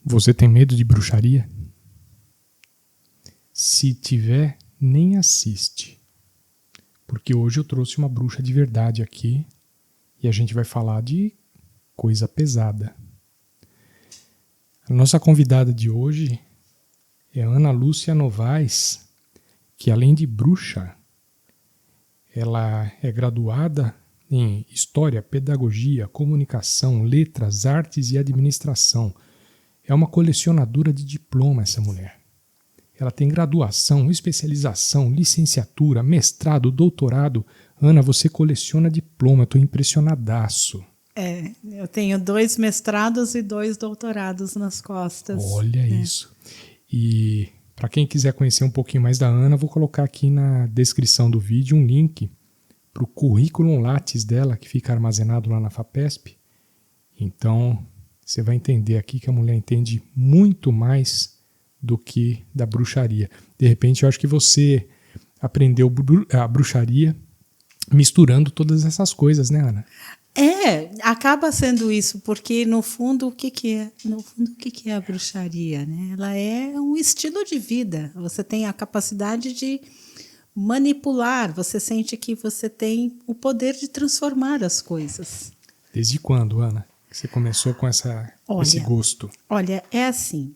Você tem medo de bruxaria? Se tiver, nem assiste. Porque hoje eu trouxe uma bruxa de verdade aqui e a gente vai falar de coisa pesada. A nossa convidada de hoje é Ana Lúcia Novaes, que além de bruxa, ela é graduada em História, Pedagogia, Comunicação, Letras, Artes e Administração. É uma colecionadora de diploma essa mulher. Ela tem graduação, especialização, licenciatura, mestrado, doutorado. Ana, você coleciona diploma, eu estou impressionadaço. Eu tenho 2 mestrados e 2 doutorados nas costas. Olha isso. E para quem quiser conhecer um pouquinho mais da Ana, vou colocar aqui na descrição do vídeo um link para o currículo Lattes dela, que fica armazenado lá na FAPESP. Então, você vai entender aqui que a mulher entende muito mais do que da bruxaria. De repente, eu acho que você aprendeu a bruxaria misturando todas essas coisas, né, Ana? Acaba sendo isso, porque no fundo o que é? No fundo, o que é a bruxaria, né? Ela é um estilo de vida. Você tem a capacidade de manipular, você sente que você tem o poder de transformar as coisas. Desde quando, Ana, que você começou com esse gosto? Olha, é assim,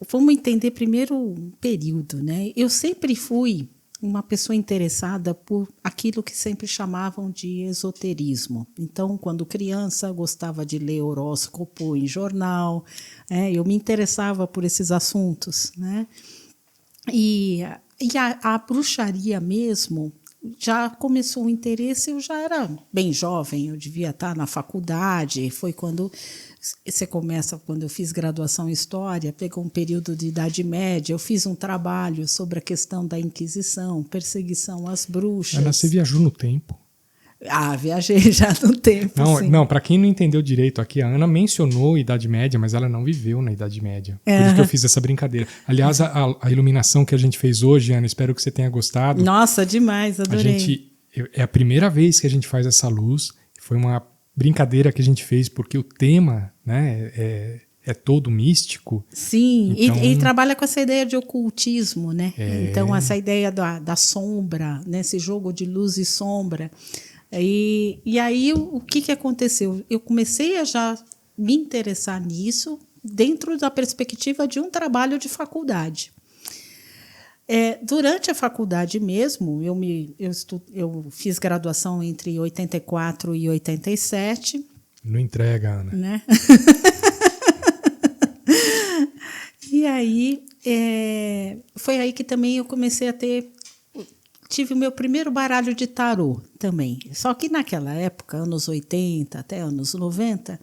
vamos entender primeiro um período, né? Eu sempre fui uma pessoa interessada por aquilo que sempre chamavam de esoterismo. Então, quando criança, gostava de ler horóscopo em jornal, eu me interessava por esses assuntos, né? E a bruxaria mesmo já começou o interesse, eu já era bem jovem, eu devia estar na faculdade, foi quando eu fiz graduação em História, pegou um período de Idade Média, eu fiz um trabalho sobre a questão da Inquisição, perseguição às bruxas. Ana, você viajou no tempo? Viajei já no tempo, sim. Não, para quem não entendeu direito aqui, a Ana mencionou a Idade Média, mas ela não viveu na Idade Média. Por isso que eu fiz essa brincadeira. Aliás, a iluminação que a gente fez hoje, Ana, espero que você tenha gostado. Nossa, demais, adorei. É a primeira vez que a gente faz essa luz. Foi uma brincadeira que a gente fez, porque o tema, né, é todo místico. Sim, então, e trabalha com essa ideia de ocultismo, né? Então, essa ideia da sombra, né? Esse jogo de luz e sombra. E aí, o que aconteceu? Eu comecei a já me interessar nisso dentro da perspectiva de um trabalho de faculdade. Durante a faculdade mesmo, eu fiz graduação entre 84 e 87. Não entrega, Ana. Né? E aí, foi aí que também eu comecei a tive o meu primeiro baralho de tarô também. Só que naquela época, anos 80 até anos 90,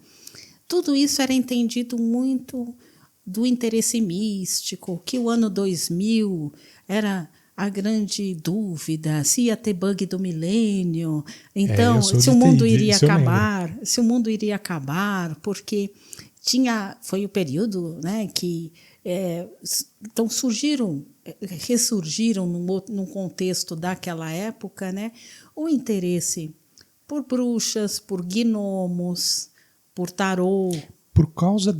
tudo isso era entendido muito do interesse místico, que o ano 2000 era a grande dúvida, se ia ter bug do milênio, então se o mundo iria acabar, porque foi o período, né, que então ressurgiram num contexto daquela época, né, o interesse por bruxas, por gnomos, por tarô. Por causa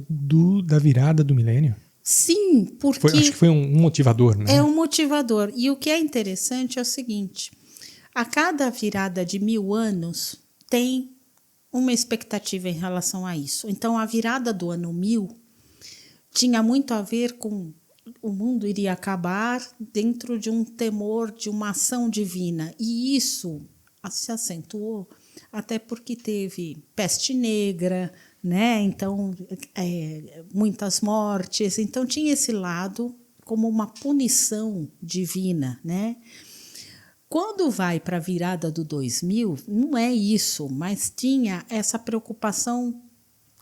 da virada do milênio? Sim, porque... acho que foi um motivador, né? É um motivador. E o que é interessante é o seguinte, a cada virada de 1000 anos tem uma expectativa em relação a isso. Então, a virada do ano 1000 tinha muito a ver com o mundo iria acabar dentro de um temor, de uma ação divina. E isso se acentuou até porque teve peste negra, né? Então, muitas mortes. Então, tinha esse lado como uma punição divina, né? Quando vai para a virada do 2000, não é isso, mas tinha essa preocupação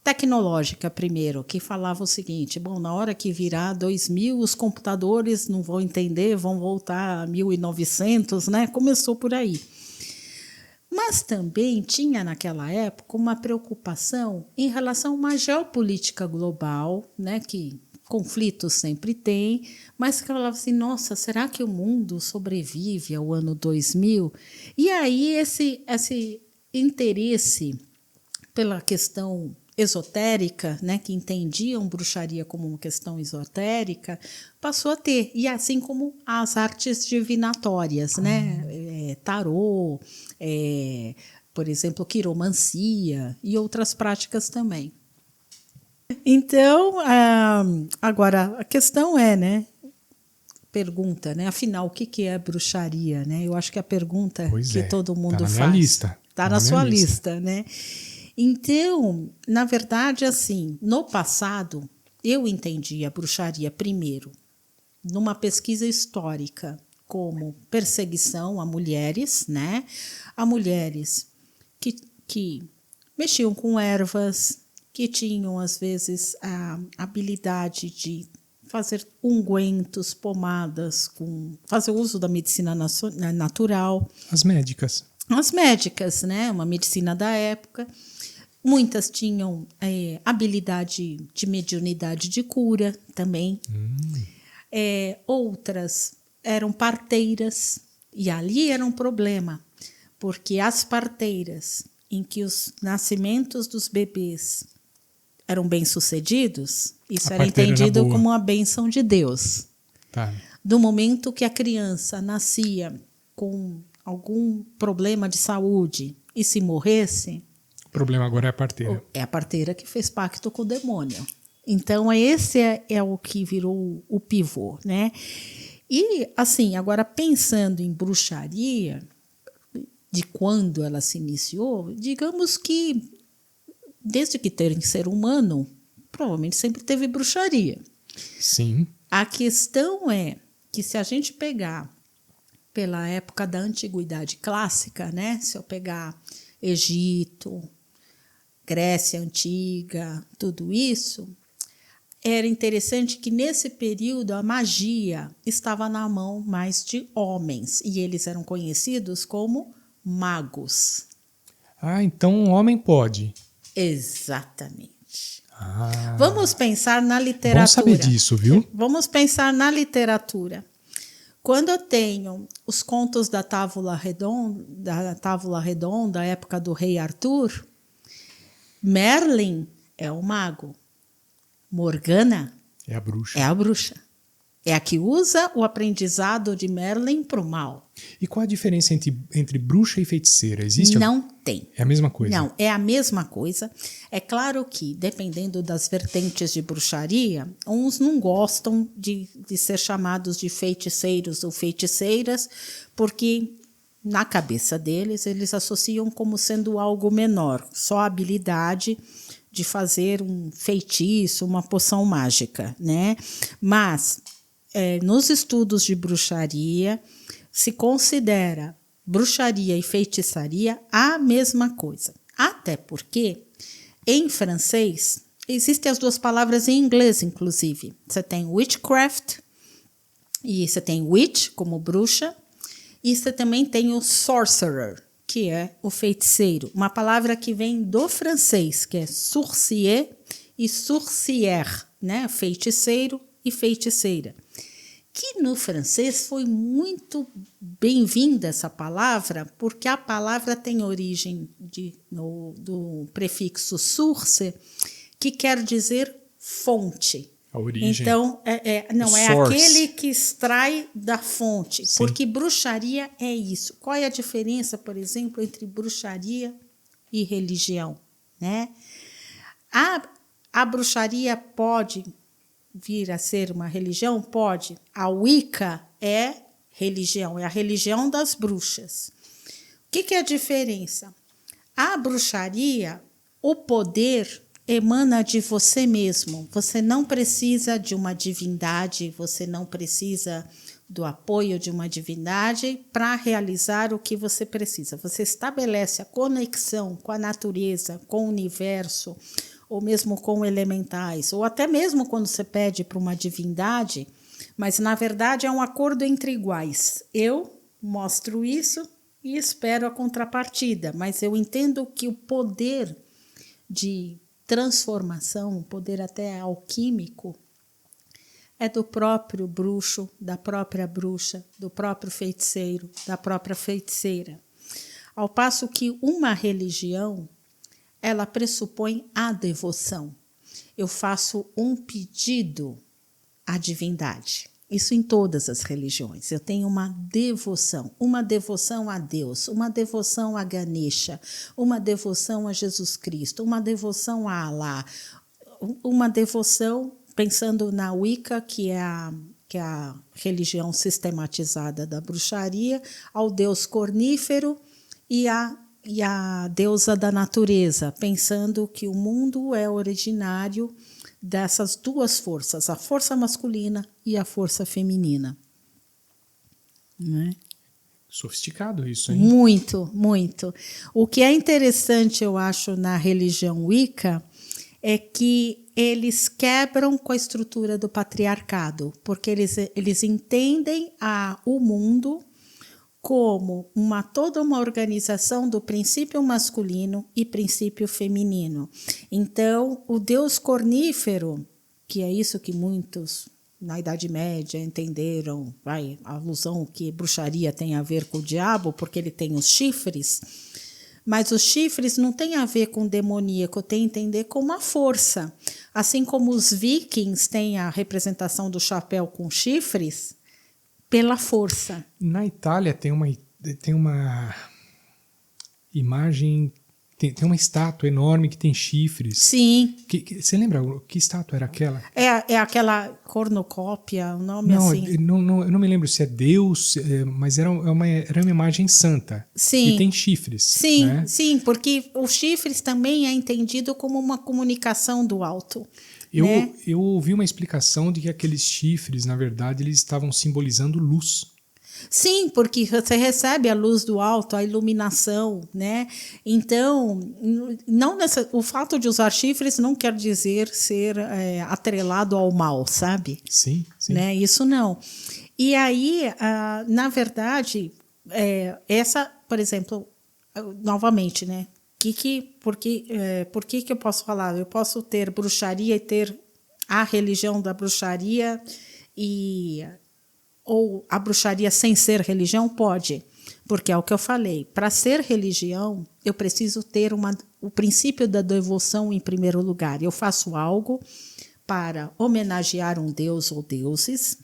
tecnológica primeiro, que falava o seguinte, na hora que virar 2000, os computadores não vão entender, vão voltar a 1900, né? Começou por aí. Mas também tinha naquela época uma preocupação em relação a uma geopolítica global, né, que conflitos sempre tem, mas que falava assim, nossa, será que o mundo sobrevive ao ano 2000? E aí esse interesse pela questão esotérica, né, que entendiam bruxaria como uma questão esotérica, passou a ter. E assim como as artes divinatórias, né, tarô, por exemplo, quiromancia e outras práticas também. Então, agora, a questão é, né, pergunta, né, afinal, o que é bruxaria? Né? Eu acho que a pergunta que todo mundo faz. Tá na minha lista. Está na sua lista, né? Então, na verdade, assim, no passado, eu entendi a bruxaria primeiro numa pesquisa histórica como perseguição a mulheres, né? A mulheres que mexiam com ervas, que tinham, às vezes, a habilidade de fazer ungüentos, pomadas, fazer uso da medicina natural. As médicas. As médicas, né? Uma medicina da época. Muitas tinham habilidade de mediunidade de cura também. Outras eram parteiras. E ali era um problema, porque as parteiras em que os nascimentos dos bebês eram bem-sucedidos, isso era entendido como uma bênção de Deus. Tá. Do momento que a criança nascia com algum problema de saúde e se morresse... O problema agora é a parteira. É a parteira que fez pacto com o demônio. Então, esse é o que virou o pivô, né? E, assim, agora pensando em bruxaria, de quando ela se iniciou, digamos que, desde que tem ser humano, provavelmente sempre teve bruxaria. Sim. A questão é que se a gente pegar pela época da antiguidade clássica, né? Se eu pegar Egito, Grécia Antiga, tudo isso, era interessante que nesse período a magia estava na mão mais de homens e eles eram conhecidos como magos. Então um homem pode. Exatamente. Vamos pensar na literatura. Bom saber disso, viu? Vamos pensar na literatura. Quando eu tenho os contos da Távola Redonda, época do rei Arthur, Merlin é o mago. Morgana é a bruxa. É a bruxa. É a que usa o aprendizado de Merlin para o mal. E qual a diferença entre bruxa e feiticeira? Existe? Não tem. É a mesma coisa? Não, é a mesma coisa. É claro que, dependendo das vertentes de bruxaria, uns não gostam de ser chamados de feiticeiros ou feiticeiras, porque na cabeça deles, eles associam como sendo algo menor, só a habilidade de fazer um feitiço, uma poção mágica, né? Mas nos estudos de bruxaria se considera bruxaria e feitiçaria a mesma coisa. Até porque, em francês, existem as duas palavras em inglês, inclusive. Você tem witchcraft, e você tem witch, como bruxa, e você também tem o sorcerer, que é o feiticeiro. Uma palavra que vem do francês, que é sourcier e sourcière, né? Feiticeiro e feiticeira. Que no francês foi muito bem-vinda essa palavra, porque a palavra tem origem do prefixo source, que quer dizer fonte. A origem. Então, não é aquele que extrai da fonte, Sim. Porque bruxaria é isso. Qual é a diferença, por exemplo, entre bruxaria e religião, né? A bruxaria pode vir a ser uma religião? Pode. A Wicca é religião, é a religião das bruxas. O que é a diferença? A bruxaria, o poder emana de você mesmo. Você não precisa de uma divindade, você não precisa do apoio de uma divindade para realizar o que você precisa. Você estabelece a conexão com a natureza, com o universo, ou mesmo com elementais, ou até mesmo quando você pede para uma divindade, mas na verdade é um acordo entre iguais. Eu mostro isso e espero a contrapartida, mas eu entendo que o poder de transformação, o poder até alquímico, é do próprio bruxo, da própria bruxa, do próprio feiticeiro, da própria feiticeira. Ao passo que uma religião, ela pressupõe a devoção. Eu faço um pedido à divindade. Isso em todas as religiões. Eu tenho uma devoção a Deus, uma devoção a Ganesha, uma devoção a Jesus Cristo, uma devoção a Alá, uma devoção, pensando na Wicca, que é a religião sistematizada da bruxaria, ao deus cornífero e a deusa da natureza, pensando que o mundo é originário dessas duas forças, a força masculina e a força feminina. Não é? Sofisticado isso, hein? Muito, muito. O que é interessante, eu acho, na religião Wicca é que eles quebram com a estrutura do patriarcado, porque eles entendem o mundo como toda uma organização do princípio masculino e princípio feminino. Então, o deus cornífero, que é isso que muitos na Idade Média entenderam, a alusão que bruxaria tem a ver com o diabo, porque ele tem os chifres, mas os chifres não têm a ver com demoníaco, tem a entender como uma força. Assim como os vikings têm a representação do chapéu com chifres, pela força. Na Itália tem uma imagem, tem uma estátua enorme que tem chifres. Sim. Você lembra que estátua era aquela? É aquela cornucópia, o nome Não, assim. eu não me lembro se é Deus, mas era uma imagem santa. Sim. E tem chifres. Sim, né? sim, porque os chifres também é entendido como uma comunicação do alto. Eu ouvi uma explicação de que aqueles chifres, na verdade, eles estavam simbolizando luz. Sim, porque você recebe a luz do alto, a iluminação, né? Então, o fato de usar chifres não quer dizer ser atrelado ao mal, sabe? Sim, sim. Né? Isso não. E aí, na verdade, essa, por exemplo, novamente, né? Por que eu posso falar? Eu posso ter bruxaria e ter a religião da bruxaria ou a bruxaria sem ser religião? Pode, porque é o que eu falei. Para ser religião, eu preciso ter o princípio da devoção em primeiro lugar. Eu faço algo para homenagear um deus ou deuses.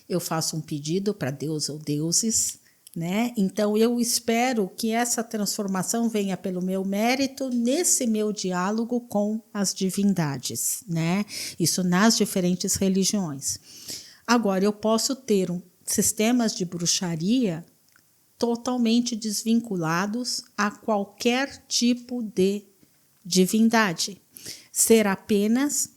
Eu faço um pedido para deus ou deuses. Né? Então, eu espero que essa transformação venha pelo meu mérito nesse meu diálogo com as divindades. Né? Isso nas diferentes religiões. Agora, eu posso ter sistemas de bruxaria totalmente desvinculados a qualquer tipo de divindade. Ser apenas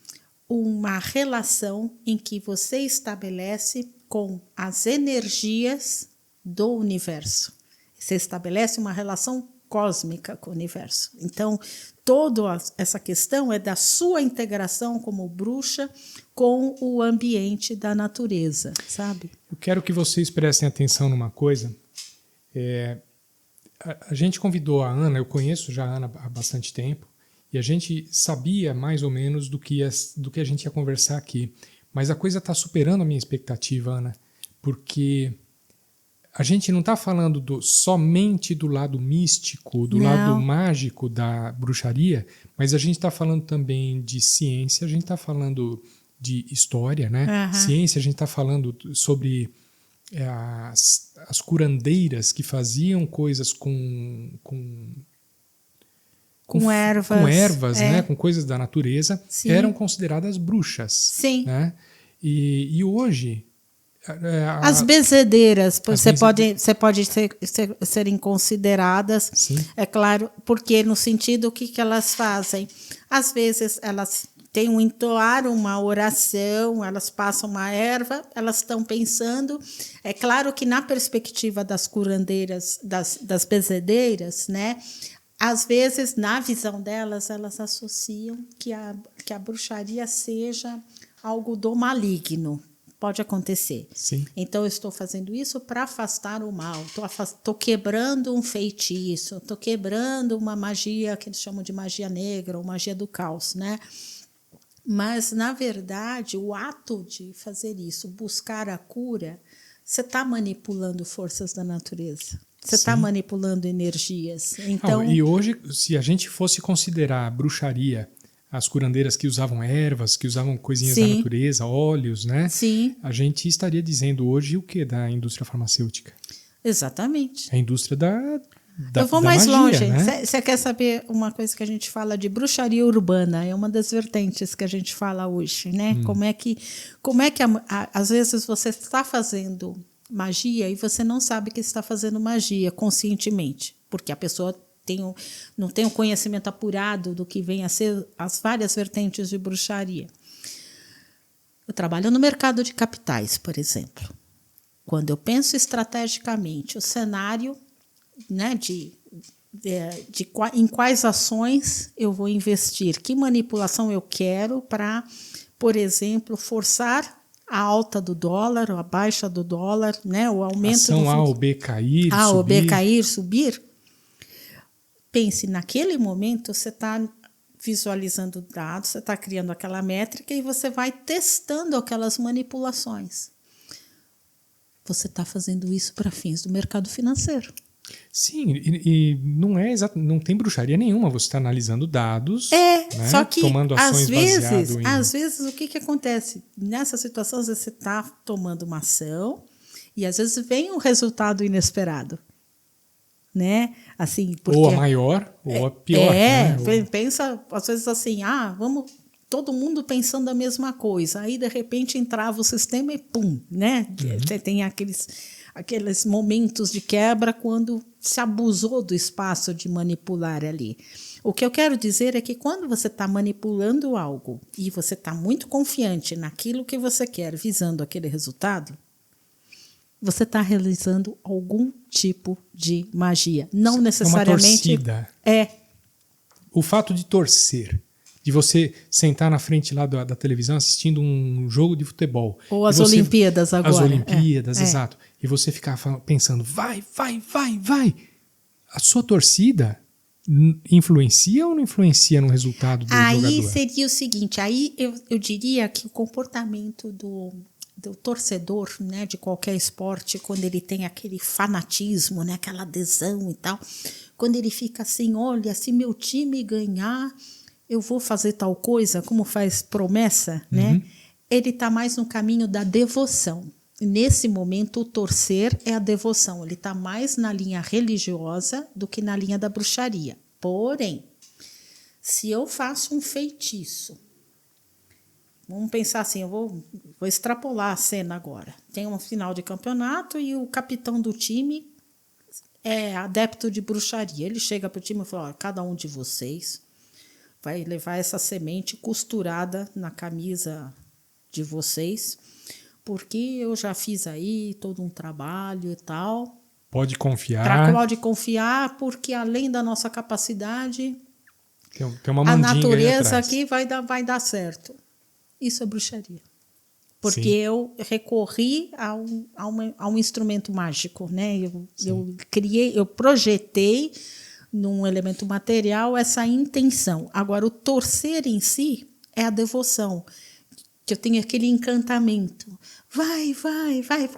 uma relação em que você estabelece com as energias do universo. Você estabelece uma relação cósmica com o universo. Então, toda essa questão é da sua integração como bruxa com o ambiente da natureza, sabe? Eu quero que vocês prestem atenção numa coisa. A gente convidou a Ana, eu conheço já a Ana há bastante tempo, e a gente sabia mais ou menos do que a gente ia conversar aqui. Mas a coisa está superando a minha expectativa, Ana, porque a gente não está falando somente do lado místico, do lado mágico da bruxaria, mas a gente está falando também de ciência, a gente está falando de história, né? Uhum. Ciência, a gente está falando sobre as curandeiras que faziam coisas com ervas, né? Com coisas da natureza. Sim. Eram consideradas bruxas. Sim. Né? E hoje... As bezedeiras pode serem consideradas. Sim. É claro, porque no sentido, o que elas fazem? Às vezes elas têm entoar uma oração, elas passam uma erva, elas estão pensando. É claro que na perspectiva das curandeiras, das bezedeiras, né? Às vezes, na visão delas, elas associam que a bruxaria seja algo do maligno. Pode acontecer. Sim. Então, eu estou fazendo isso para afastar o mal. Estou quebrando um feitiço, estou quebrando uma magia que eles chamam de magia negra ou magia do caos, né? Mas, na verdade, o ato de fazer isso, buscar a cura, você está manipulando forças da natureza. Você está manipulando energias. Então, e hoje, se a gente fosse considerar bruxaria as curandeiras que usavam ervas, que usavam coisinhas da natureza, óleos, né? Sim. A gente estaria dizendo hoje o que da indústria farmacêutica? Exatamente. A indústria da Eu vou mais magia, longe. né? Você quer saber uma coisa que a gente fala de bruxaria urbana? É uma das vertentes que a gente fala hoje, né? Como é que às vezes você está fazendo magia e você não sabe que está fazendo magia conscientemente, porque a pessoa não tem o conhecimento apurado do que vem a ser as várias vertentes de bruxaria. Eu trabalho no mercado de capitais, por exemplo. Quando eu penso estrategicamente o cenário, né, em quais ações eu vou investir, que manipulação eu quero para, por exemplo, forçar a alta do dólar, ou a baixa do dólar, né, o aumento ação do A ou B cair, A ou B subir. cair, subir. Pense, naquele momento você está visualizando dados, você está criando aquela métrica e você vai testando aquelas manipulações. Você está fazendo isso para fins do mercado financeiro. Sim, e não é exato, não tem bruxaria nenhuma. Você está analisando dados, né? Só que tomando ações baseado em... às vezes o que acontece? Nessa situação, às vezes você está tomando uma ação e às vezes vem um resultado inesperado. Né? Assim, porque ou a maior, ou a pior. Né? Pensa, às vezes assim, vamos todo mundo pensando a mesma coisa. Aí, de repente, entrava o sistema e pum, né? Você tem aqueles momentos de quebra quando se abusou do espaço de manipular ali. O que eu quero dizer é que quando você está manipulando algo e você está muito confiante naquilo que você quer, visando aquele resultado, você está realizando algum tipo de magia. Não necessariamente... É uma torcida. É. O fato de torcer, de você sentar na frente lá da televisão assistindo um jogo de futebol. Ou as Olimpíadas agora. As Olimpíadas, exato. E você ficar pensando, vai. A sua torcida influencia ou não influencia no resultado do jogador? Aí seria o seguinte, aí eu diria que o comportamento do torcedor, né, de qualquer esporte, quando ele tem aquele fanatismo, né, aquela adesão e tal, quando ele fica assim, olha, se meu time ganhar, eu vou fazer tal coisa, como faz promessa, né? Ele está mais no caminho da devoção. Nesse momento, o torcer é a devoção. Ele está mais na linha religiosa do que na linha da bruxaria. Porém, se eu faço um feitiço, vamos pensar assim, eu vou extrapolar a cena agora. Tem um final de campeonato e o capitão do time é adepto de bruxaria. Ele chega para o time e fala, cada um de vocês vai levar essa semente costurada na camisa de vocês, porque eu já fiz aí todo um trabalho e tal. Pode confiar. Pode confiar, porque além da nossa capacidade, tem uma a natureza aqui vai dar certo. Isso é bruxaria. Porque Sim. eu recorri a um instrumento mágico, né? Eu projetei num elemento material essa intenção. Agora, o torcer em si é a devoção, que eu tenho aquele encantamento. Vai,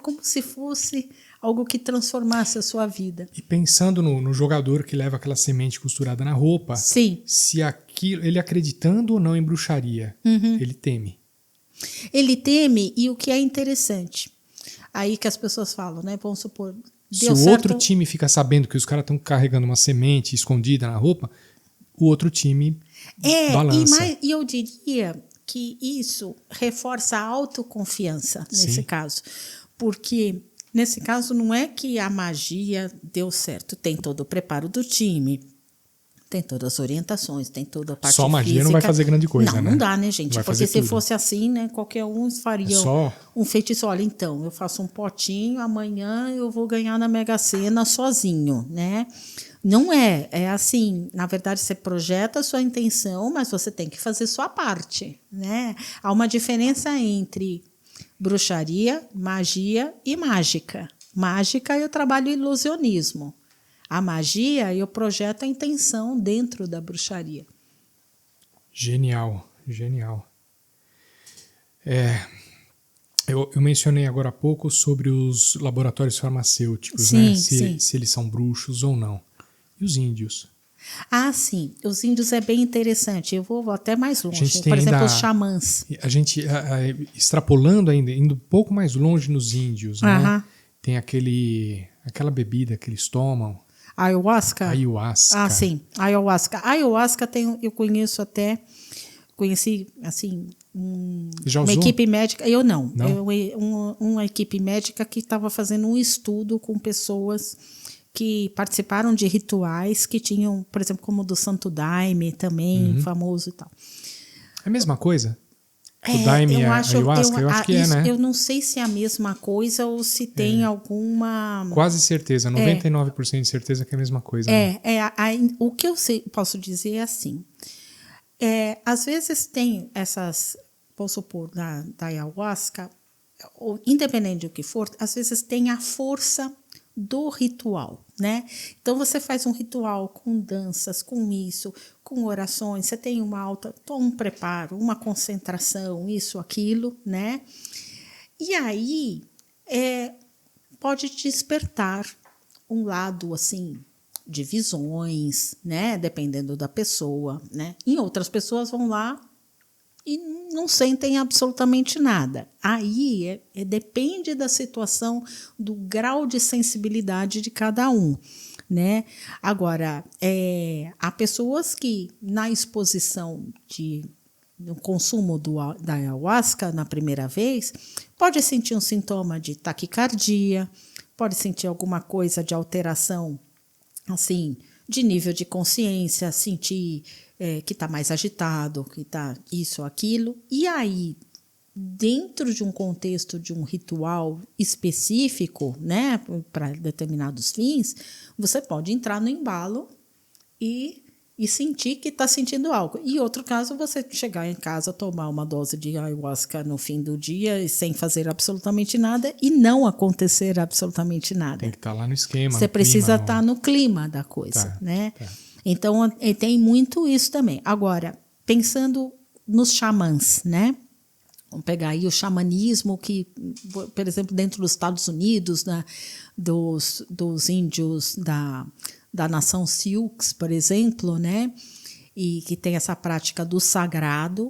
como se fosse algo que transformasse a sua vida. E pensando no jogador que leva aquela semente costurada na roupa, sim, se aquilo, ele acreditando ou não em bruxaria, ele teme. Ele teme, e o que é interessante, aí que as pessoas falam, né? Vamos supor, se o outro time fica sabendo que os caras estão carregando uma semente escondida na roupa, o outro time balança. E eu diria que isso reforça a autoconfiança nesse caso. Porque, nesse caso, não é que a magia deu certo. Tem todo o preparo do time, tem todas as orientações, tem toda a parte física. Só magia física. Não vai fazer grande coisa, né? Não dá, né, gente? Porque se tudo. fosse assim, né, qualquer um faria um feitiço. Olha, então, eu faço um potinho, amanhã eu vou ganhar na Mega Sena sozinho, né? Não é assim, na verdade você projeta a sua intenção, mas você tem que fazer sua parte, né? Há uma diferença entre bruxaria, magia e mágica. Mágica eu trabalho ilusionismo. A magia eu projeto a intenção dentro da bruxaria. Genial. Eu mencionei agora há pouco sobre os laboratórios farmacêuticos, Sim, né? sim. Se eles são bruxos ou não. E os índios? Ah, sim. Os índios é bem interessante. Eu vou até mais A gente longe. tem Por exemplo, os ainda. xamãs. A gente, extrapolando ainda, indo um pouco mais longe nos índios, né? Aham. Tem aquela bebida que eles tomam, Ayahuasca? ayahuasca. Ah, sim. Ayahuasca. Ayahuasca eu conheço até. Conheci, assim, Já uma usou? equipe médica. Eu não. Não? Uma equipe médica que estava fazendo um estudo com pessoas que participaram de rituais que tinham, por exemplo, como o do Santo Daime também, famoso e tal. É a mesma coisa? O daime e Eu a acho, ayahuasca? Eu acho que é, isso, né? eu não sei se é a mesma coisa ou se tem alguma. Quase certeza, 99% de certeza que é a mesma coisa, né? O que eu posso dizer é assim. Às vezes tem essas, vou supor, da ayahuasca, ou, independente do que for, às vezes tem a força do ritual, né? Então você faz um ritual com danças, com isso, com orações, você tem um preparo, uma concentração, isso, aquilo, né? E aí pode despertar um lado assim de visões, né? Dependendo da pessoa, né? E outras pessoas vão lá e não sentem absolutamente nada. Aí depende da situação, do grau de sensibilidade de cada um, né? Agora, há pessoas que na exposição no consumo da ayahuasca na primeira vez, pode sentir um sintoma de taquicardia, pode sentir alguma coisa de alteração, assim, de nível de consciência, sentir que está mais agitado, que está isso, aquilo. E aí, dentro de um contexto de um ritual específico, né, para determinados fins, você pode entrar no embalo e sentir que está sentindo algo. E outro caso, você chegar em casa, tomar uma dose de ayahuasca no fim do dia sem fazer absolutamente nada e não acontecer absolutamente nada. Tem que estar lá no esquema. Você precisa estar no clima da coisa, né? Tá. Então, tem muito isso também. Agora, pensando nos xamãs, né? Vamos pegar aí o xamanismo que, por exemplo, dentro dos Estados Unidos, né, dos índios da nação Sioux, por exemplo, né, e que tem essa prática do sagrado,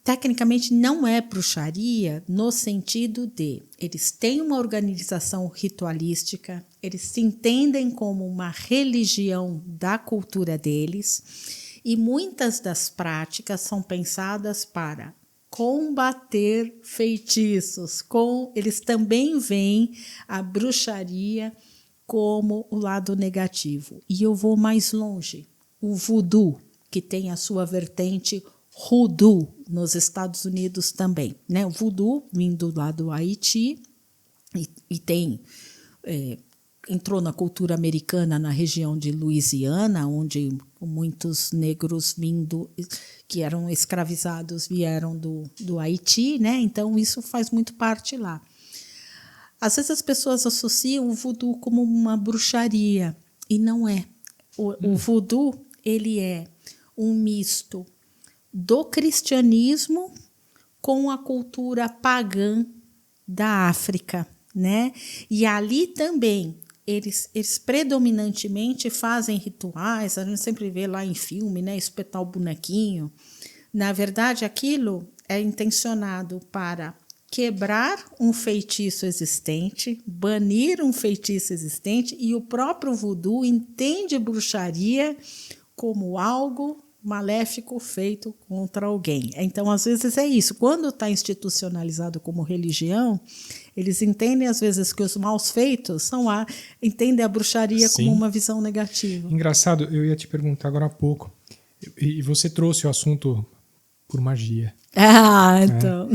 tecnicamente não é bruxaria no sentido de eles têm uma organização ritualística, eles se entendem como uma religião da cultura deles e muitas das práticas são pensadas para combater feitiços. Eles também veem a bruxaria como o lado negativo. E eu vou mais longe. O voodoo, que tem a sua vertente hoodoo nos Estados Unidos também, né? O voodoo vindo lá do Haiti e tem entrou na cultura americana na região de Louisiana, onde muitos negros que eram escravizados vieram do Haiti, né? Então isso faz muito parte lá. Às vezes as pessoas associam o voodoo como uma bruxaria e não é. O voodoo ele é um misto do cristianismo com a cultura pagã da África, né? E ali também eles predominantemente fazem rituais, a gente sempre vê lá em filme, né? Espetar o bonequinho. Na verdade, aquilo é intencionado para quebrar um feitiço existente, banir um feitiço existente, e o próprio voodoo entende bruxaria como algo maléfico feito contra alguém. Então, às vezes é isso. Quando está institucionalizado como religião, eles entendem, às vezes, que os maus feitos entendem a bruxaria Sim. como uma visão negativa. Engraçado, eu ia te perguntar agora há pouco, e você trouxe o assunto por magia. Então...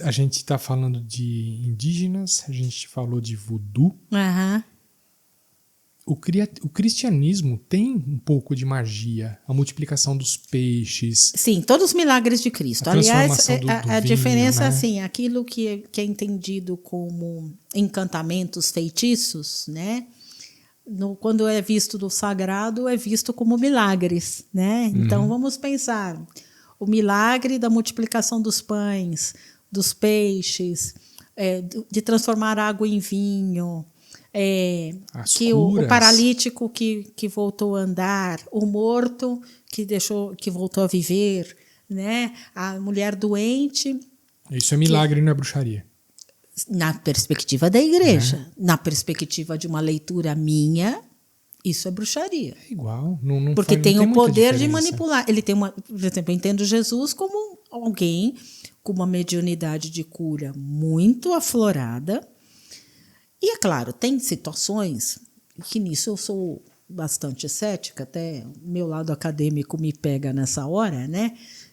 A gente está falando de indígenas, a gente falou de voodoo. O cristianismo tem um pouco de magia, a multiplicação dos peixes. Sim, todos os milagres de Cristo. Aliás, a vinho, diferença né? é assim, aquilo que é entendido como encantamentos, feitiços, né? Quando é visto do sagrado, é visto como milagres, né? Então, vamos pensar o milagre da multiplicação dos pães, dos peixes, de transformar água em vinho, que o paralítico que voltou a andar, o morto que voltou a viver, né? A mulher doente. Isso é milagre, não é bruxaria. Na perspectiva da igreja, na perspectiva de uma leitura minha, isso é bruxaria. É igual. Não porque tem o poder de diferença. manipular. Ele tem por exemplo, eu entendo Jesus como alguém com uma mediunidade de cura muito aflorada. E, é claro, tem situações que nisso eu sou bastante cética, até o meu lado acadêmico me pega nessa hora, né?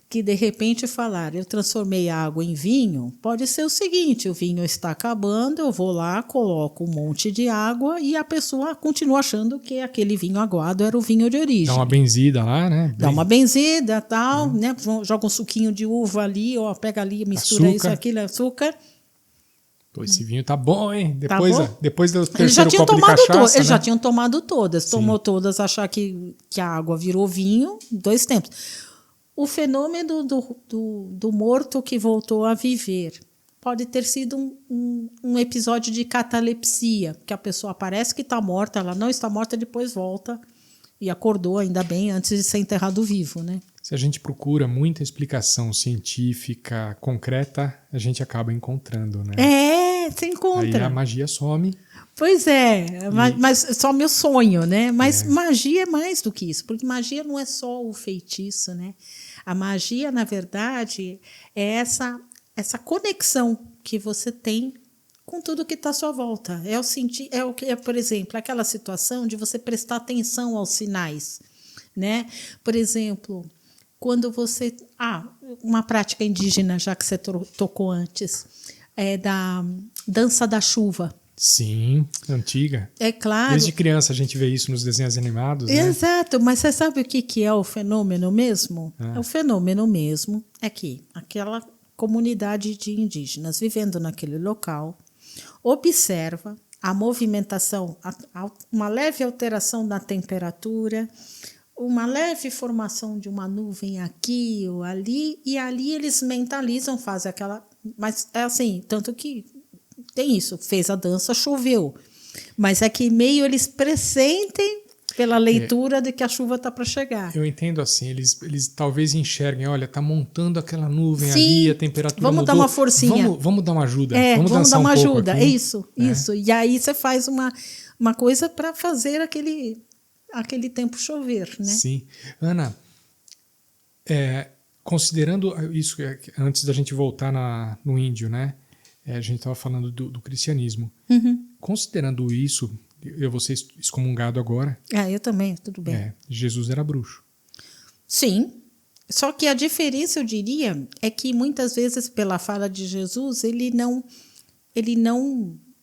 Que, de repente, falar, eu transformei a água em vinho, pode ser o seguinte, o vinho está acabando, eu vou lá, coloco um monte de água e a pessoa continua achando que aquele vinho aguado era o vinho de origem. Dá uma benzida lá, né? Dá uma benzida, tal, né? Joga um suquinho de uva ali, ó, pega ali, mistura açúcar. Isso, aquilo, açúcar. Pô, esse vinho tá bom, hein? Depois do terceiro copo de cachaça, eles né? já tinham tomado todas. Sim. Tomou todas, achar que a água virou vinho, 2 tempos. O fenômeno do morto que voltou a viver pode ter sido um episódio de catalepsia, que a pessoa parece que está morta, ela não está morta, depois volta e acordou, ainda bem, antes de ser enterrado vivo, né? Se a gente procura muita explicação científica concreta, a gente acaba encontrando, né? Você encontra. Aí a magia some. Pois é, mas só meu sonho, né? Mas magia é mais do que isso, porque magia não é só o feitiço, né? A magia, na verdade, é essa conexão que você tem com tudo que está à sua volta. Por exemplo, aquela situação de você prestar atenção aos sinais, né? Por exemplo, quando você... uma prática indígena, já que você tocou antes, é da dança da chuva. Sim, antiga. É claro. Desde criança a gente vê isso nos desenhos animados, né? Exato, mas você sabe o que é o fenômeno mesmo? O fenômeno mesmo é que aquela comunidade de indígenas vivendo naquele local observa a movimentação, uma leve alteração na temperatura, uma leve formação de uma nuvem aqui ou ali, e ali eles mentalizam, fazem aquela... Mas é assim, tanto que tem isso, fez a dança, choveu. Mas é que meio eles pressentem pela leitura de que a chuva está para chegar. Eu entendo assim, eles talvez enxerguem, olha, tá montando aquela nuvem Sim, ali, a temperatura vamos mudou. Dar uma forcinha. Vamos dar uma ajuda. Vamos dançar dar uma ajuda. Aqui, Isso. E aí você faz uma coisa para fazer aquele tempo chover, né? Sim. Ana, considerando isso, antes da gente voltar no índio, né? A gente estava falando do cristianismo. Uhum. Considerando isso, eu vou ser excomungado agora. Eu também, tudo bem. Jesus era bruxo. Sim. Só que a diferença, eu diria, é que muitas vezes, pela fala de Jesus, ele não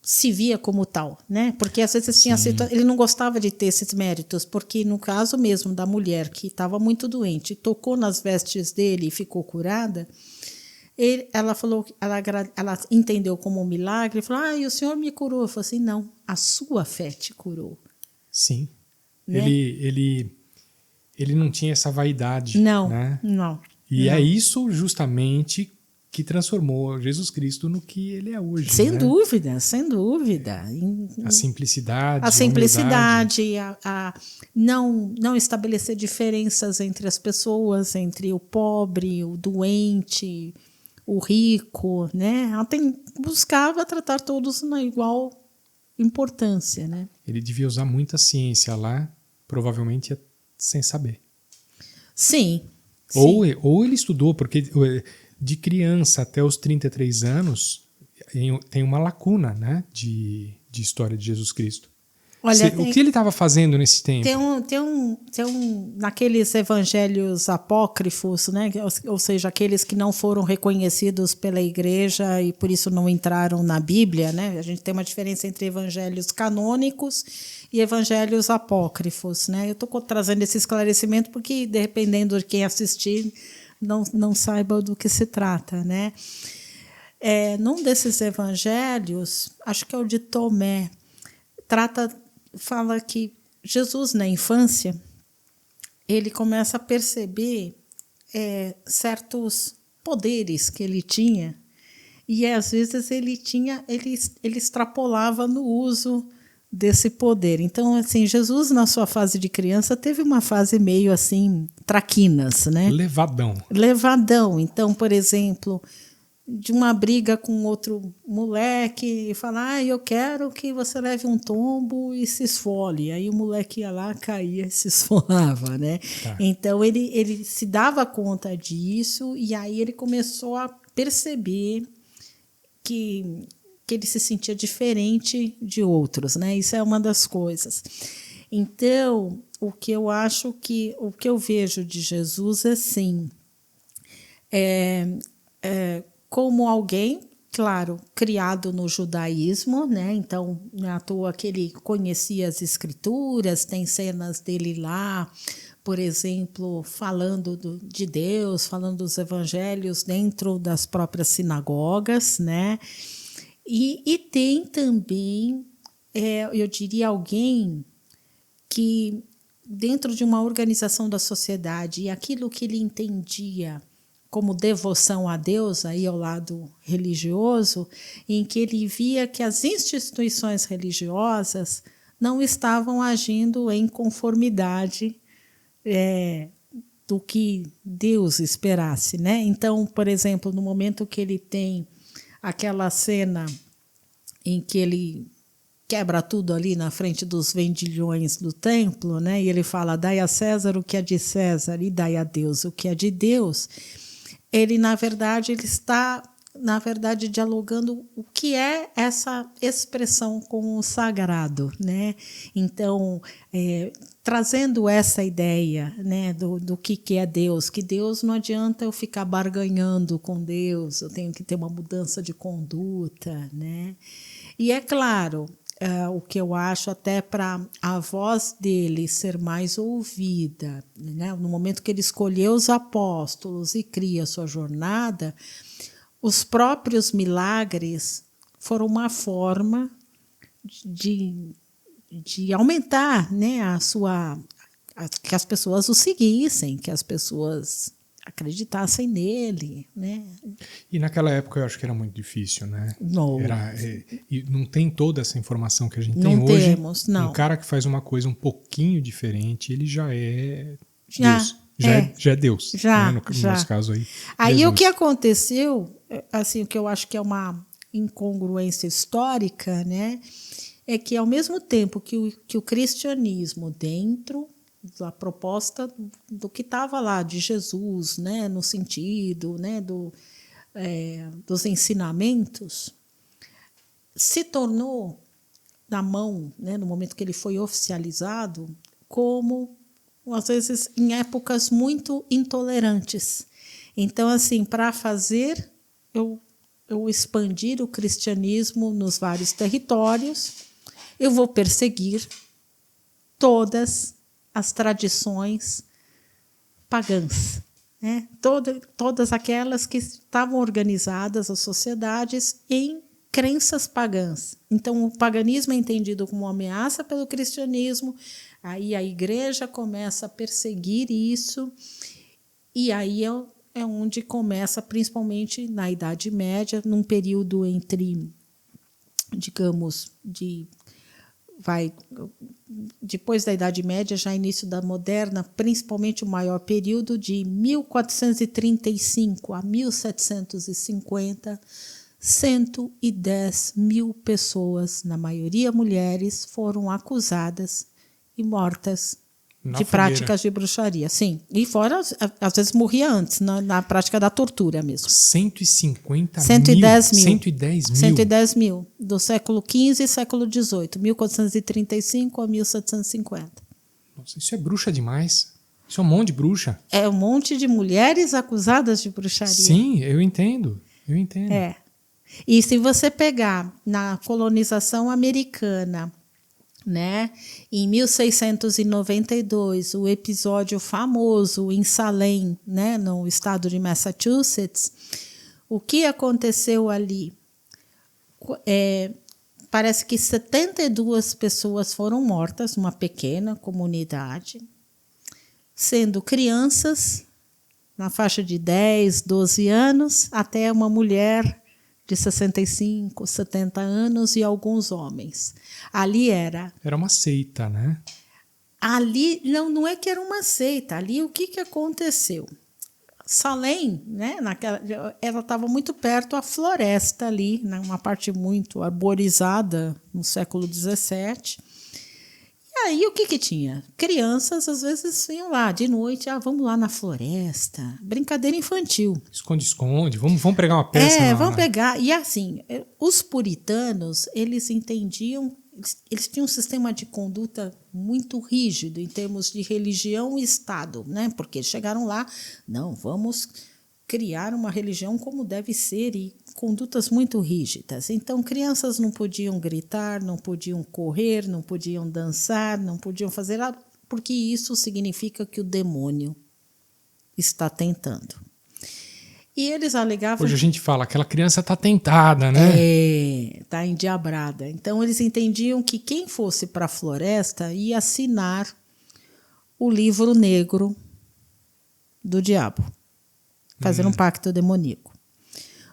se via como tal, né? Porque às vezes ele não gostava de ter esses méritos, porque no caso mesmo da mulher que estava muito doente, tocou nas vestes dele e ficou curada, ela falou, ela entendeu como um milagre, falou, o Senhor me curou. Eu falei assim, não, a sua fé te curou. Sim. Né? Ele não tinha essa vaidade. Não, né? não. E não. é isso justamente que transformou Jesus Cristo no que ele é hoje. Sem né? dúvida, sem dúvida. A simplicidade. A simplicidade, a não estabelecer diferenças entre as pessoas, entre o pobre, o doente, o rico, né? Ela buscava tratar todos na igual importância, né? Ele devia usar muita ciência lá, provavelmente sem saber. Sim. Ou ele estudou, porque de criança até os 33 anos tem uma lacuna, né, de história de Jesus Cristo. Olha, o que ele estava fazendo nesse tempo? Tem naqueles evangelhos apócrifos, né? Ou seja, aqueles que não foram reconhecidos pela igreja e por isso não entraram na Bíblia, né? A gente tem uma diferença entre evangelhos canônicos e evangelhos apócrifos, né? Eu estou trazendo esse esclarecimento porque, dependendo de quem assistir, não saiba do que se trata, né? Num desses evangelhos, acho que é o de Tomé, fala que Jesus, na infância, ele começa a perceber certos poderes que ele tinha E às vezes ele extrapolava no uso desse poder. Então, assim, Jesus, na sua fase de criança, teve uma fase meio assim, traquinas, né? Levadão. Então, por exemplo, de uma briga com outro moleque, e falar, eu quero que você leve um tombo e se esfole. Aí o moleque ia lá, caía e se esfolava, né? Tá. Então, ele se dava conta disso, e aí ele começou a perceber que ele se sentia diferente de outros, né? Isso é uma das coisas. Então, o que eu vejo de Jesus é assim, como alguém, claro, criado no judaísmo, né? Então, não é à toa que ele conhecia as escrituras, tem cenas dele lá, por exemplo, falando de Deus, falando dos evangelhos dentro das próprias sinagogas, né? E tem também, eu diria, alguém que, dentro de uma organização da sociedade, e aquilo que ele entendia como devoção a Deus, aí ao lado religioso, em que ele via que as instituições religiosas não estavam agindo em conformidade do que Deus esperasse, né? Então, por exemplo, no momento que ele tem aquela cena em que ele quebra tudo ali na frente dos vendilhões do templo, né? E ele fala, dai a César o que é de César e dai a Deus o que é de Deus. Ele está dialogando o que é essa expressão com o sagrado, né? Então, trazendo essa ideia, né, do que é Deus, que Deus não adianta eu ficar barganhando com Deus, eu tenho que ter uma mudança de conduta, né? E é claro, o que eu acho até para a voz dele ser mais ouvida, né? No momento que ele escolheu os apóstolos e cria a sua jornada, os próprios milagres foram uma forma de aumentar, né, que as pessoas o seguissem, que as pessoas acreditassem nele, né? E naquela época eu acho que era muito difícil, né? Não. E não tem toda essa informação que a gente não tem hoje. Temos, não. Um cara que faz uma coisa um pouquinho diferente, ele já é Deus. Já é Deus. Já, né? No nosso caso aí. Aí Jesus. o que aconteceu, assim, o que eu acho que é uma incongruência histórica, né? É que ao mesmo tempo que o cristianismo, dentro da proposta do que estava lá de Jesus, né, no sentido, né, dos ensinamentos, se tornou na mão, né, no momento que ele foi oficializado, como às vezes em épocas muito intolerantes. Então, assim, para fazer eu expandir o cristianismo nos vários territórios, eu vou perseguir todas as tradições pagãs, né? Todas aquelas que estavam organizadas, as sociedades, em crenças pagãs. Então, o paganismo é entendido como uma ameaça pelo cristianismo, aí a igreja começa a perseguir isso, e aí é onde começa, principalmente na Idade Média, num período entre, digamos, depois da Idade Média, já início da Moderna, principalmente o maior período de 1435 a 1750, 110 mil pessoas, na maioria mulheres, foram acusadas e mortas de práticas de bruxaria. Sim, e fora, às vezes morria antes, na prática da tortura mesmo. 110 mil? 110 mil, do século XV e século XVIII, 1435 a 1750. Nossa, isso é bruxa demais. Isso é um monte de bruxa. É um monte de mulheres acusadas de bruxaria. Sim, eu entendo. E se você pegar na colonização americana, né, em 1692, o episódio famoso em Salem, né, no estado de Massachusetts, o que aconteceu ali? Parece que 72 pessoas foram mortas, uma pequena comunidade, sendo crianças na faixa de 10, 12 anos, até uma mulher de 65, 70 anos e alguns homens. Ali era... Era uma seita, né? Ali, não é que era uma seita. Ali, o que aconteceu? Salem, né, ela estava muito perto à floresta ali, né, uma parte muito arborizada no século XVII. E aí, o que tinha? Crianças, às vezes, iam lá de noite, vamos lá na floresta, brincadeira infantil. Esconde-esconde, vamos pregar uma peça. Vamos pegar. E assim, os puritanos, eles entendiam, eles tinham um sistema de conduta muito rígido em termos de religião e Estado, né? Porque eles chegaram lá, não, vamos criar uma religião como deve ser e condutas muito rígidas. Então, crianças não podiam gritar, não podiam correr, não podiam dançar, não podiam fazer nada, porque isso significa que o demônio está tentando. E eles alegavam... Hoje a gente fala, aquela criança está tentada, né? Está endiabrada. Então, eles entendiam que quem fosse para a floresta ia assinar o livro negro do diabo, fazer um pacto demoníaco.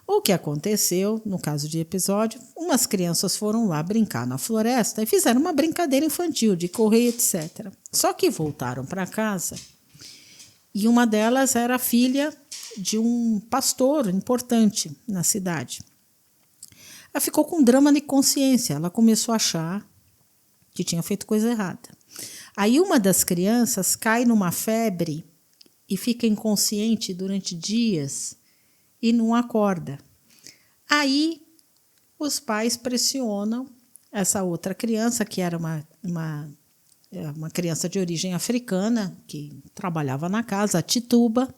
O que aconteceu, no caso de episódio, umas crianças foram lá brincar na floresta e fizeram uma brincadeira infantil de correr, etc. Só que voltaram para casa e uma delas era filha de um pastor importante na cidade. Ela ficou com drama de consciência, ela começou a achar que tinha feito coisa errada. Aí uma das crianças cai numa febre e fica inconsciente durante dias e não acorda. Aí os pais pressionam essa outra criança, que era uma criança de origem africana, que trabalhava na casa, a Tituba.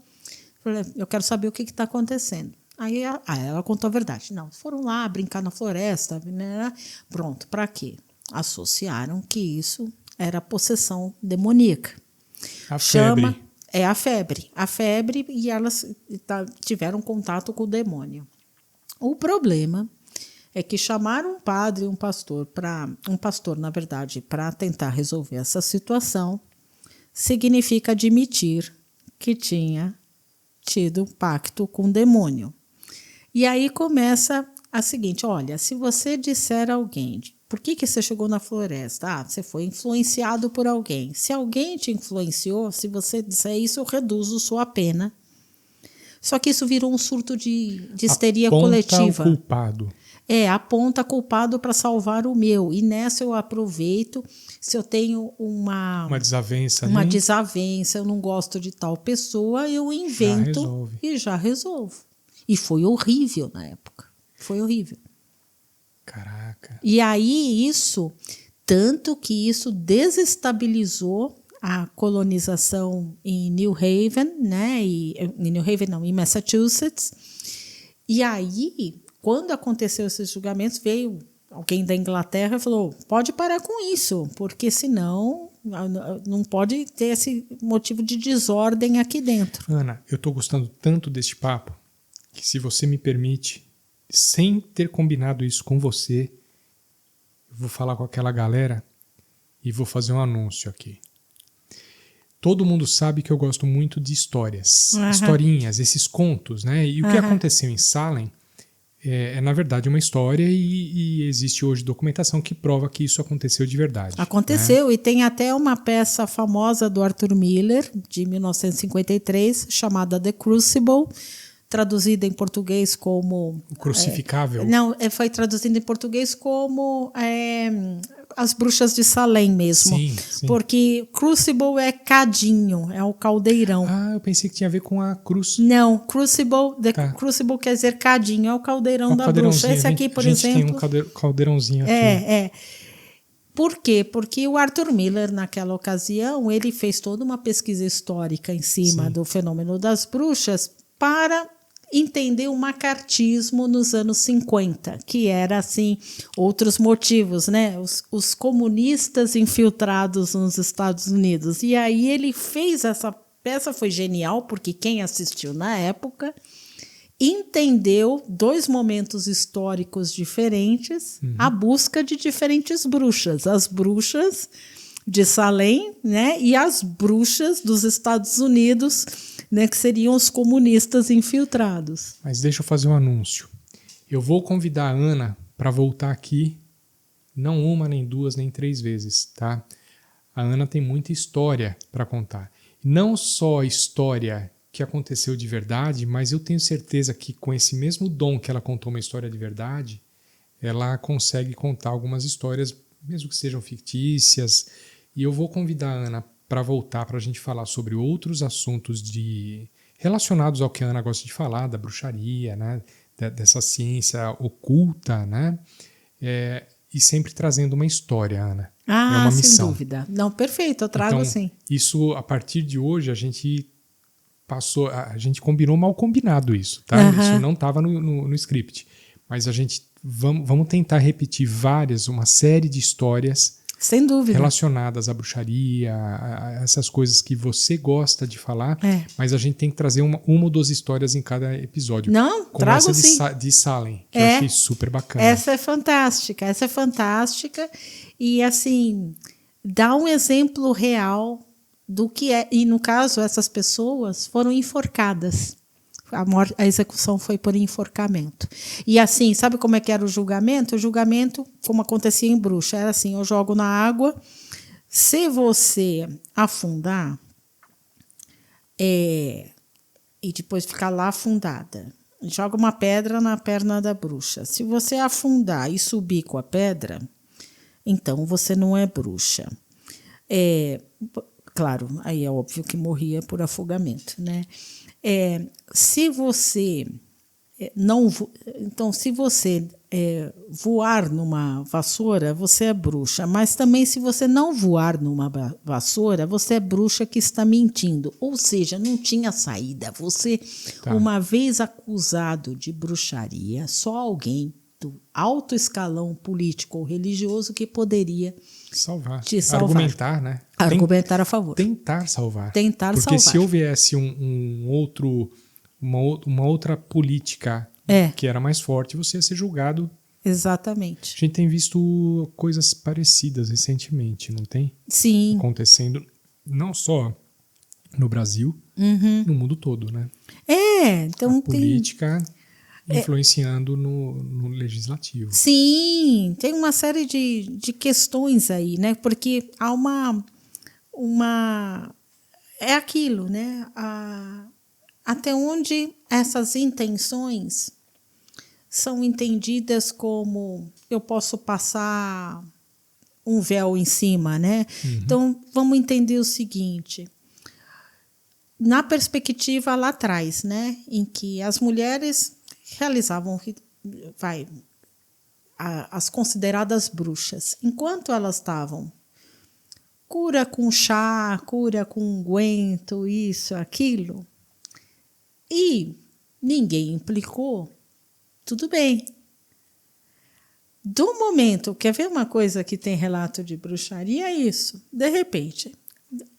Eu quero saber o que está acontecendo. Aí ela contou a verdade. Não, foram lá brincar na floresta. Né? Pronto, para quê? Associaram que isso era possessão demoníaca. A febre. É a febre. A febre, e elas tiveram contato com o demônio. O problema é que chamaram um padre e um pastor, na verdade, para tentar resolver essa situação, significa admitir que tinha tido pacto com o demônio. E aí começa a seguinte, olha, se você disser a alguém, por que você chegou na floresta? Você foi influenciado por alguém. Se alguém te influenciou, se você disser isso, eu reduzo sua pena. Só que isso virou um surto de histeria coletiva. Aponta o culpado. Aponta culpado para salvar o meu. E nessa eu aproveito, se eu tenho uma desavença, eu não gosto de tal pessoa, eu invento e já resolvo. E foi horrível na época. Foi horrível. Caraca. E aí tanto que isso desestabilizou a colonização em New Haven, né? Em Massachusetts. E aí, quando aconteceu esses julgamentos, veio alguém da Inglaterra e falou, pode parar com isso, porque senão não pode ter esse motivo de desordem aqui dentro. Ana, eu estou gostando tanto deste papo, que se você me permite, sem ter combinado isso com você, eu vou falar com aquela galera e vou fazer um anúncio aqui. Todo mundo sabe que eu gosto muito de histórias, historinhas, esses contos, né? E o que aconteceu em Salem na verdade, uma história e existe hoje documentação que prova que isso aconteceu de verdade. Aconteceu, né? E tem até uma peça famosa do Arthur Miller, de 1953, chamada The Crucible, traduzida em português como... O Crucificável? Foi traduzida em português como As Bruxas de Salem mesmo. Sim. Porque Crucible é cadinho, é o caldeirão. Eu pensei que tinha a ver com a cruz. Não, Crucible Crucible quer dizer cadinho, é o caldeirão da bruxa. Esse aqui, por exemplo... A gente tem um caldeirãozinho aqui. Por quê? Porque o Arthur Miller, naquela ocasião, ele fez toda uma pesquisa histórica em cima do fenômeno das bruxas para entender o macartismo nos anos 50, que era, assim, outros motivos, né? Os comunistas infiltrados nos Estados Unidos. E aí ele fez essa peça, foi genial, porque quem assistiu na época entendeu dois momentos históricos diferentes, a busca de diferentes bruxas. As bruxas de Salem, né? E as bruxas dos Estados Unidos, né, que seriam os comunistas infiltrados. Mas deixa eu fazer um anúncio. Eu vou convidar a Ana para voltar aqui, não uma, nem duas, nem três vezes, tá? A Ana tem muita história para contar. Não só história que aconteceu de verdade, mas eu tenho certeza que com esse mesmo dom que ela contou uma história de verdade, ela consegue contar algumas histórias, mesmo que sejam fictícias. E eu vou convidar a Ana para voltar para a gente falar sobre outros assuntos relacionados ao que a Ana gosta de falar, da bruxaria, né? Dessa ciência oculta, né? E sempre trazendo uma história, Ana. É uma missão. Sem dúvida. Não, perfeito, eu trago então, sim. Isso, a partir de hoje, a gente combinou mal combinado isso, tá? Isso não estava no script. Mas a gente vamos tentar repetir uma série de histórias sem dúvida relacionadas à bruxaria, a essas coisas que você gosta de falar, mas a gente tem que trazer uma ou duas histórias em cada episódio. Não, como trago essa sim. de Salem, que eu achei super bacana. Essa é fantástica. E assim, dá um exemplo real do que é. E no caso, essas pessoas foram enforcadas. A execução foi por enforcamento. E assim, sabe como é que era o julgamento? O julgamento, como acontecia em bruxa, era assim, eu jogo na água, se você afundar e depois ficar lá afundada, joga uma pedra na perna da bruxa. Se você afundar e subir com a pedra, então você não é bruxa. Claro, aí é óbvio que morria por afogamento, né? Se você voar numa vassoura, você é bruxa. Mas também, se você não voar numa vassoura, você é bruxa que está mentindo. Ou seja, não tinha saída. Você, uma vez acusado de bruxaria, só alguém do alto escalão político ou religioso que poderia te salvar. Argumentar, né? Argumentar a favor. Tentar salvar. Porque se houvesse uma outra política que era mais forte, você ia ser julgado. Exatamente. A gente tem visto coisas parecidas recentemente, não tem? Sim. Acontecendo não só no Brasil, no mundo todo, né? Então a política influenciando no legislativo. Sim, tem uma série de questões aí, né? Porque há é aquilo, né? Até onde essas intenções são entendidas como eu posso passar um véu em cima, né? Então, vamos entender o seguinte. Na perspectiva lá atrás, né? Em que as mulheres realizavam as consideradas bruxas. Enquanto elas estavam cura com chá, cura com unguento, isso, aquilo, e ninguém implicou, tudo bem. Do momento, quer ver uma coisa que tem relato de bruxaria? É isso. De repente,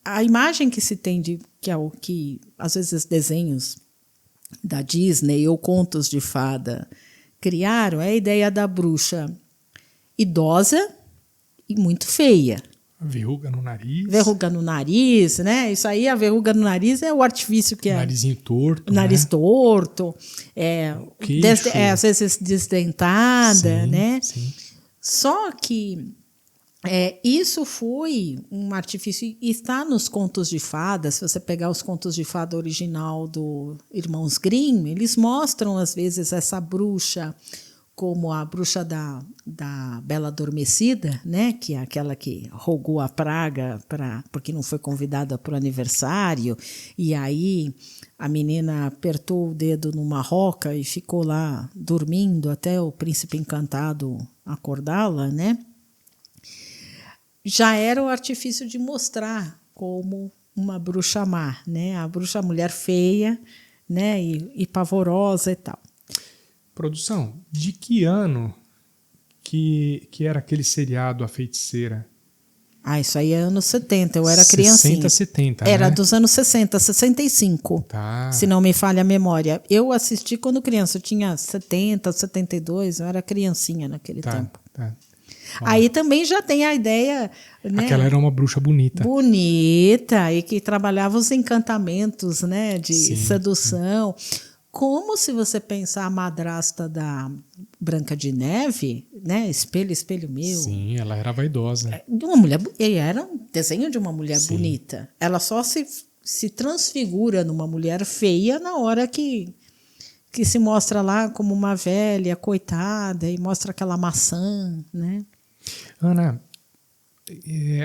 a imagem que se tem que é o que, às vezes, desenhos da Disney ou contos de fada criaram, é a ideia da bruxa idosa e muito feia. Verruga no nariz. Verruga no nariz, né? Isso aí, a verruga no nariz é o artifício que é. Narizinho torto. Nariz torto. Às vezes desdentada, sim, né? Sim. Só que isso foi um artifício, e está nos contos de fada. Se você pegar os contos de fada original do Irmãos Grimm, eles mostram, às vezes, essa bruxa como a bruxa da Bela Adormecida, né? Que é aquela que rogou a praga porque não foi convidada para o aniversário, e aí a menina apertou o dedo numa roca e ficou lá dormindo até o príncipe encantado acordá-la, né? Já era o artifício de mostrar como uma bruxa má, né? A bruxa mulher feia, né? E pavorosa e tal. Produção, de que ano que era aquele seriado A Feiticeira? Isso aí é anos 70, eu era criancinha. 60, 70, Era né? dos anos 60, 65, Tá. se não me falha a memória. Eu assisti quando criança, eu tinha 70, 72, eu era criancinha naquele tempo. Tá. Aí também já tem a ideia, né? Aquela era uma bruxa bonita. Bonita, e que trabalhava os encantamentos, né? De sedução. Como se você pensar a madrasta da Branca de Neve, né? Espelho, espelho meu. Sim, ela era vaidosa. Uma mulher, e era um desenho de uma mulher Sim. bonita. Ela só se transfigura numa mulher feia na hora que se mostra lá como uma velha, coitada, e mostra aquela maçã, né? Ana,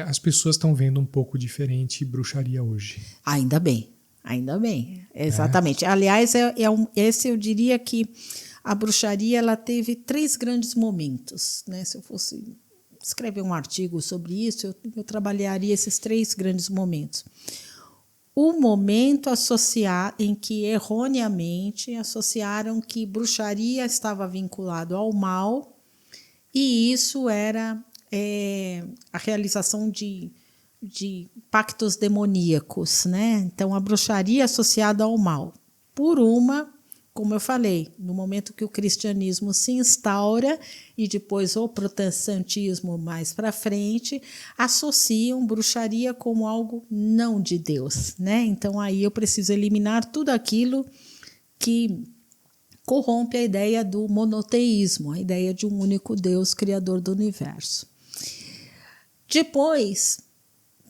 as pessoas estão vendo um pouco diferente bruxaria hoje. Ainda bem, ainda bem. Exatamente. Aliás, esse eu diria que a bruxaria ela teve 3 grandes momentos, né? Se eu fosse escrever um artigo sobre isso, eu trabalharia esses 3 grandes momentos. O momento em que erroneamente associaram que bruxaria estava vinculado ao mal e isso era a realização de pactos demoníacos, né? Então, a bruxaria associada ao mal. Como eu falei, no momento que o cristianismo se instaura e depois o protestantismo mais para frente, associam bruxaria como algo não de Deus, né? Então, aí eu preciso eliminar tudo aquilo que corrompe a ideia do monoteísmo, a ideia de um único Deus, criador do universo. Depois,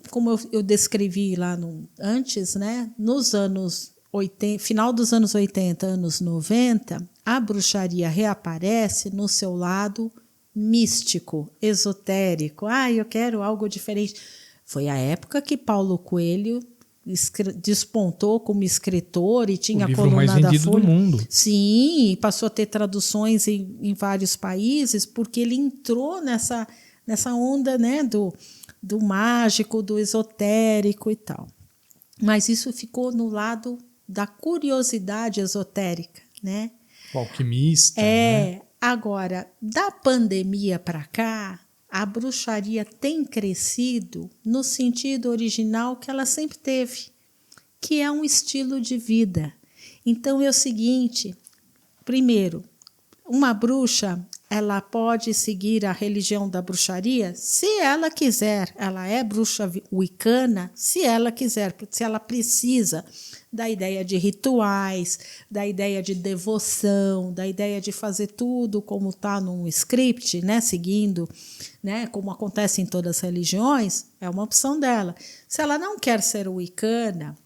como eu descrevi lá antes, né, nos anos 80, final dos anos 80, anos 90, a bruxaria reaparece no seu lado místico, esotérico. Eu quero algo diferente. Foi a época que Paulo Coelho despontou como escritor e tinha o livro coluna mais da vendido Folha. do mundo. Sim, passou a ter traduções em vários países, porque ele entrou nessa onda, né, do mágico, do esotérico e tal. Mas isso ficou no lado da curiosidade esotérica, né? O alquimista, né? Agora, da pandemia para cá, a bruxaria tem crescido no sentido original que ela sempre teve, que é um estilo de vida. Então é o seguinte, primeiro, uma bruxa, ela pode seguir a religião da bruxaria se ela quiser. Ela é bruxa wicana se ela quiser, se ela precisa da ideia de rituais, da ideia de devoção, da ideia de fazer tudo como está num script, né, seguindo, né, como acontece em todas as religiões, é uma opção dela. Se ela não quer ser wicana,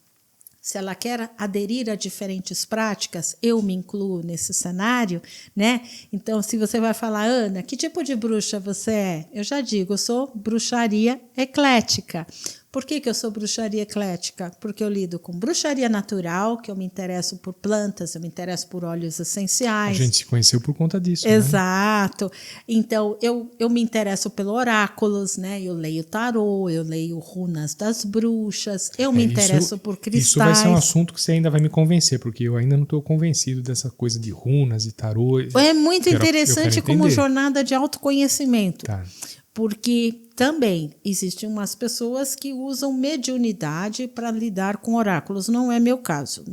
se ela quer aderir a diferentes práticas, eu me incluo nesse cenário, né? Então, se você vai falar, Ana, que tipo de bruxa você é? Eu já digo, eu sou bruxaria eclética. Por que eu sou bruxaria eclética? Porque eu lido com bruxaria natural, que eu me interesso por plantas, eu me interesso por óleos essenciais. A gente se conheceu por conta disso, Exato. Né? Então, eu me interesso pelo oráculos, né? Eu leio tarô, eu leio runas das bruxas, eu me interesso por cristais. Isso vai ser um assunto que você ainda vai me convencer, porque eu ainda não estou convencido dessa coisa de runas e tarô. É muito interessante como jornada de autoconhecimento. Tá. Porque também existem umas pessoas que usam mediunidade para lidar com oráculos. Não é meu caso.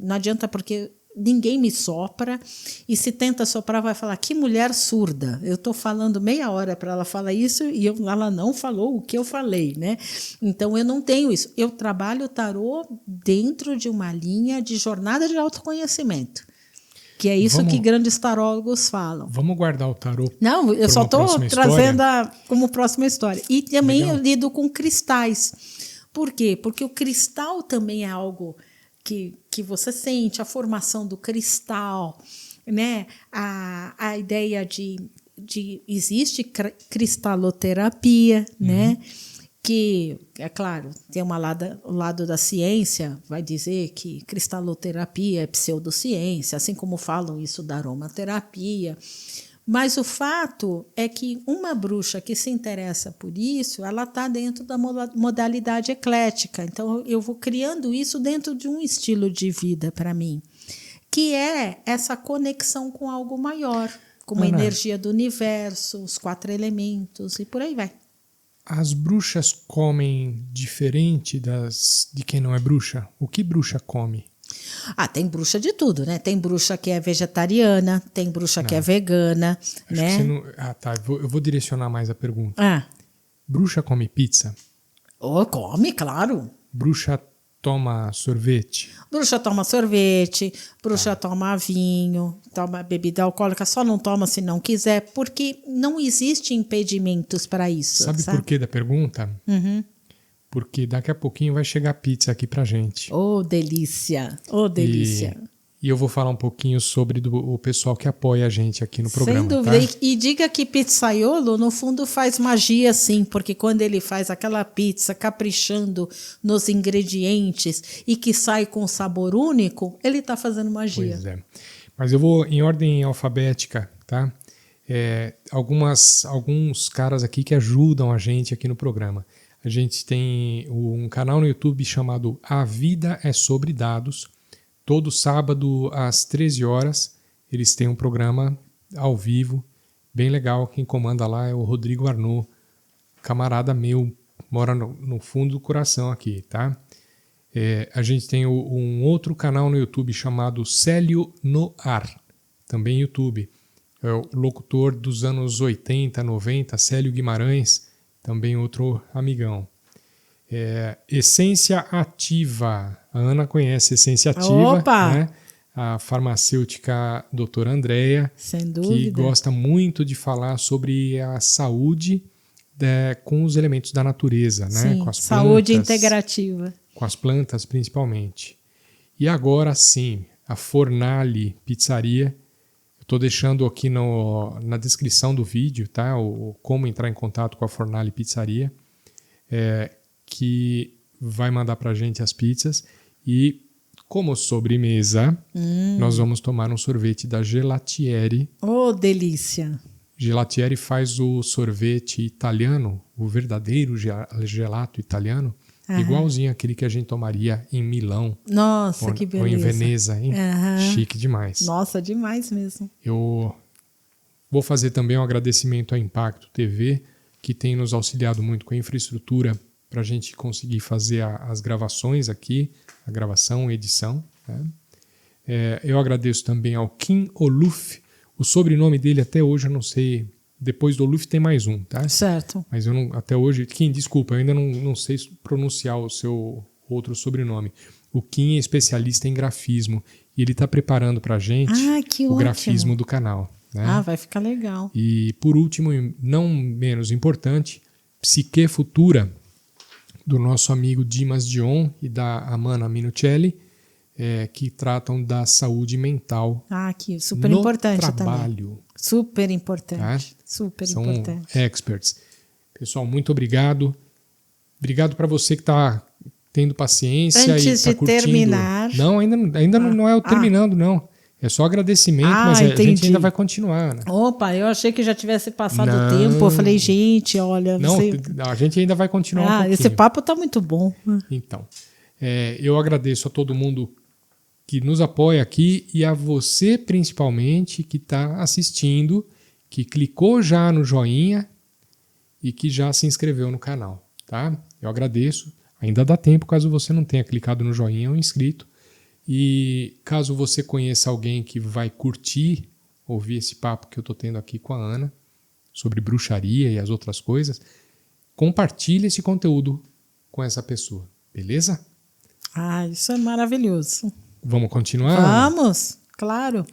Não adianta porque ninguém me sopra e se tenta soprar vai falar que mulher surda. Eu estou falando meia hora para ela falar isso e ela não falou o que eu falei, né? Então eu não tenho isso. Eu trabalho o tarô dentro de uma linha de jornada de autoconhecimento. Que é isso que grandes tarólogos falam. Vamos guardar o tarô. Não, eu só estou trazendo como próxima história. E também eu lido com cristais. Por quê? Porque o cristal também é algo que você sente, a formação do cristal, né? A ideia de existe cristaloterapia, né? Que, é claro, tem o lado da ciência, vai dizer que cristaloterapia é pseudociência, assim como falam isso da aromaterapia. Mas o fato é que uma bruxa que se interessa por isso, ela está dentro da modalidade eclética. Então, eu vou criando isso dentro de um estilo de vida para mim, que é essa conexão com algo maior, com a energia do universo, os 4 elementos e por aí vai. As bruxas comem diferente de quem não é bruxa? O que bruxa come? Tem bruxa de tudo, né? Tem bruxa que é vegetariana, tem bruxa que é vegana, né? Eu vou direcionar mais a pergunta. Ah. Bruxa come pizza? Come, claro. Bruxa toma sorvete? Bruxa toma sorvete, bruxa toma vinho, toma bebida alcoólica, só não toma se não quiser, porque não existe impedimentos para isso. Sabe por que da pergunta? Porque daqui a pouquinho vai chegar pizza aqui pra gente. Oh, delícia! Oh, delícia! E eu vou falar um pouquinho sobre o pessoal que apoia a gente aqui no programa. Sem dúvida. Tá? E diga que pizzaiolo, no fundo, faz magia, sim, porque quando ele faz aquela pizza caprichando nos ingredientes e que sai com sabor único, ele está fazendo magia. Pois é. Mas eu vou em ordem alfabética, tá? Alguns caras aqui que ajudam a gente aqui no programa. A gente tem um canal no YouTube chamado A Vida é Sobre Dados. Todo sábado, às 13 horas, eles têm um programa ao vivo, bem legal. Quem comanda lá é o Rodrigo Arnaud, camarada meu, mora no fundo do coração aqui, tá? A gente tem um outro canal no YouTube chamado Célio no Ar, também YouTube. É o locutor dos anos 80, 90, Célio Guimarães, também outro amigão. Essência Ativa. A Ana conhece Essência Ativa. Opa! Né? A farmacêutica doutora Andréia, sem dúvida, que gosta muito de falar sobre a saúde com os elementos da natureza, né? Sim, com as saúde plantas, integrativa. Com as plantas, principalmente. E agora sim, a Fornali Pizzaria. Estou deixando aqui na descrição do vídeo, tá? Como entrar em contato com a Fornali Pizzaria, que vai mandar para a gente as pizzas. E como sobremesa, nós vamos tomar um sorvete da Gelatieri. Oh, delícia! Gelatieri faz o sorvete italiano, o verdadeiro gelato italiano, igualzinho aquele que a gente tomaria em Milão. Nossa, que beleza. Ou em Veneza, hein? Chique demais. Nossa, demais mesmo. Eu vou fazer também um agradecimento à Impacto TV, que tem nos auxiliado muito com a infraestrutura para a gente conseguir fazer as gravações aqui, a gravação, a edição. Né? Eu agradeço também ao Kim Oluf. O sobrenome dele até hoje eu não sei. Depois do Oluf tem mais um, tá? Certo. Mas eu não, até hoje... Kim, desculpa, eu ainda não sei pronunciar o seu outro sobrenome. O Kim é especialista em grafismo e ele está preparando para a gente o grafismo do canal. Né? Vai ficar legal. E por último, e não menos importante, Psique Futura, do nosso amigo Dimas Dion e da Amana Minuccelli, que tratam da saúde mental que super importante trabalho. Também. Super importante. Tá? Super São importante. experts. Pessoal, muito obrigado. Obrigado para você que está tendo paciência Antes e está curtindo. Terminar. Não, ainda não é o terminando, não. É só agradecimento, mas a gente ainda vai continuar. Né? Opa, eu achei que já tivesse passado o tempo. Eu falei, gente, olha... Não, a gente ainda vai continuar um pouquinho. Esse papo tá muito bom. Então, eu agradeço a todo mundo que nos apoia aqui e a você, principalmente, que está assistindo, que clicou já no joinha e que já se inscreveu no canal. Tá? Eu agradeço. Ainda dá tempo, caso você não tenha clicado no joinha ou inscrito. E caso você conheça alguém que vai curtir ouvir esse papo que eu estou tendo aqui com a Ana sobre bruxaria e as outras coisas, compartilhe esse conteúdo com essa pessoa, beleza? Isso é maravilhoso. Vamos continuar? Vamos, claro.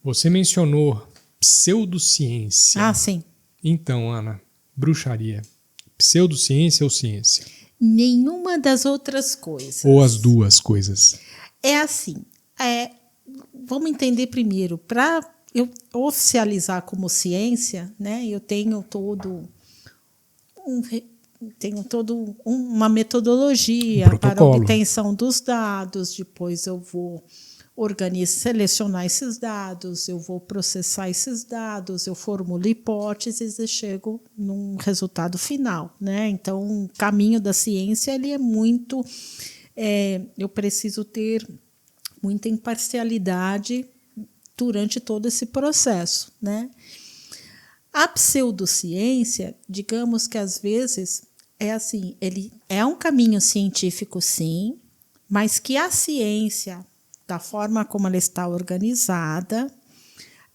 Você mencionou pseudociência. Sim. Então, Ana, bruxaria, pseudociência ou ciência? Nenhuma das outras coisas. Ou as duas coisas? É assim, vamos entender primeiro, para eu oficializar como ciência, né, eu tenho uma metodologia para obtenção dos dados, depois eu vou selecionar esses dados, eu vou processar esses dados, eu formulo hipóteses e chego num resultado final, né? Então, o caminho da ciência ele é muito... eu preciso ter muita imparcialidade durante todo esse processo, né? A pseudociência, digamos que às vezes é assim, ele é um caminho científico, sim, mas que a ciência, da forma como ela está organizada,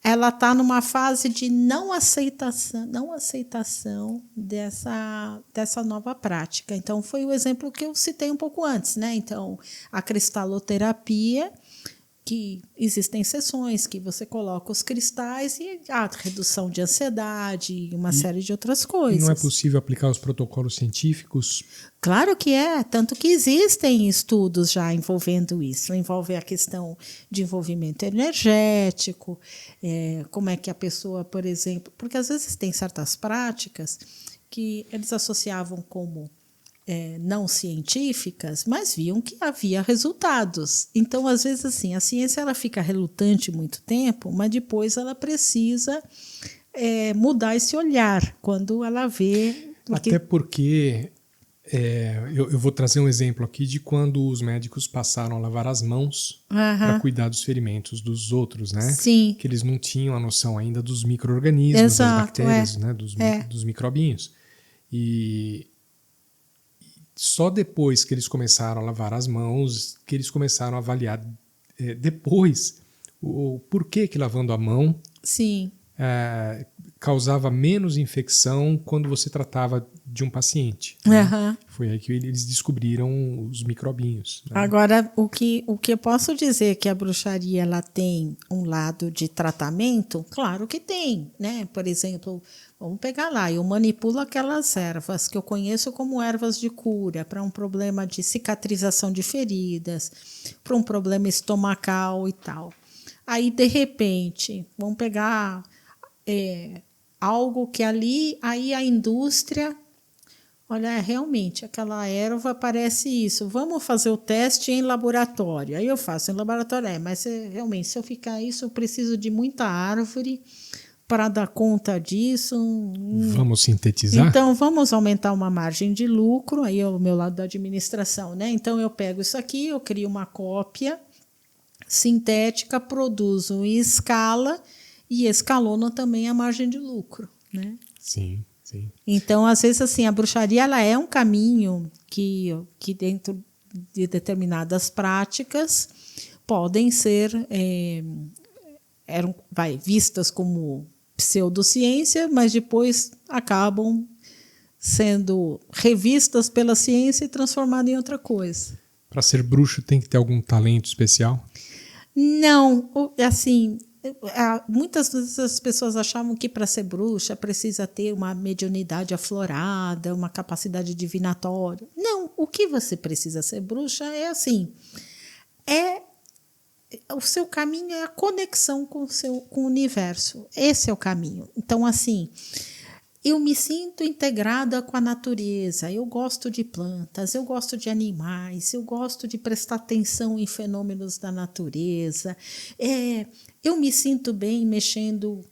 ela está numa fase de não aceitação dessa nova prática. Então, foi o exemplo que eu citei um pouco antes, né? Então, a cristaloterapia, que existem sessões que você coloca os cristais e a redução de ansiedade e uma série de outras coisas. E não é possível aplicar os protocolos científicos? Claro que é, tanto que existem estudos já envolvendo isso. Envolve a questão de envolvimento energético, como é que a pessoa, por exemplo... Porque às vezes tem certas práticas que eles associavam como não científicas, mas viam que havia resultados. Então, às vezes, assim, a ciência ela fica relutante muito tempo, mas depois ela precisa mudar esse olhar quando ela vê... Até porque... eu vou trazer um exemplo aqui de quando os médicos passaram a lavar as mãos para cuidar dos ferimentos dos outros, né? Sim. Que eles não tinham a noção ainda dos micro-organismos, das bactérias, né? Dos microbinhos. E só depois que eles começaram a lavar as mãos, que eles começaram a avaliar depois o porquê que lavando a mão Sim. Causava menos infecção quando você tratava de um paciente. Uhum. Né? Foi aí que eles descobriram os microbinhos. Né? Agora, o que eu posso dizer que a bruxaria ela tem um lado de tratamento? Claro que tem, né? Por exemplo, vamos pegar lá, eu manipulo aquelas ervas que eu conheço como ervas de cura para um problema de cicatrização de feridas, para um problema estomacal e tal. Aí, de repente, vamos pegar algo que ali, aí a indústria, olha, realmente, aquela erva parece isso, vamos fazer o teste em laboratório. Aí eu faço em laboratório, mas realmente, se eu ficar isso, eu preciso de muita árvore para dar conta disso. Vamos sintetizar? Então, vamos aumentar uma margem de lucro, aí é o meu lado da administração, né? Então, eu pego isso aqui, eu crio uma cópia sintética, produzo em escala e escalono também a margem de lucro, né? Sim, sim. Então, às vezes, assim, a bruxaria ela é um caminho que dentro de determinadas práticas podem ser vistas como pseudociência, mas depois acabam sendo revistas pela ciência e transformadas em outra coisa. Para ser bruxo tem que ter algum talento especial? Não, assim, muitas vezes as pessoas achavam que para ser bruxa precisa ter uma mediunidade aflorada, uma capacidade divinatória. Não, o que você precisa ser bruxa é assim, o seu caminho é a conexão com o universo. Esse é o caminho. Então, assim, eu me sinto integrada com a natureza, eu gosto de plantas, eu gosto de animais, eu gosto de prestar atenção em fenômenos da natureza, eu me sinto bem mexendo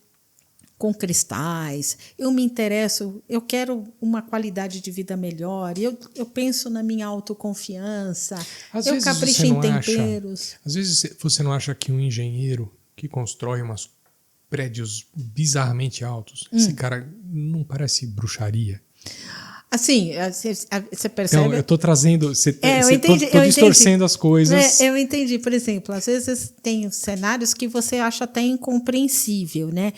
com cristais, eu me interesso, eu quero uma qualidade de vida melhor, eu penso na minha autoconfiança, eu capricho em temperos. Às vezes você não acha que um engenheiro que constrói umas prédios bizarramente altos, esse cara não parece bruxaria? Assim, você percebe... Então, eu estou trazendo... Estou distorcendo as coisas. Eu entendi. Por exemplo, às vezes tem cenários que você acha até incompreensível, né?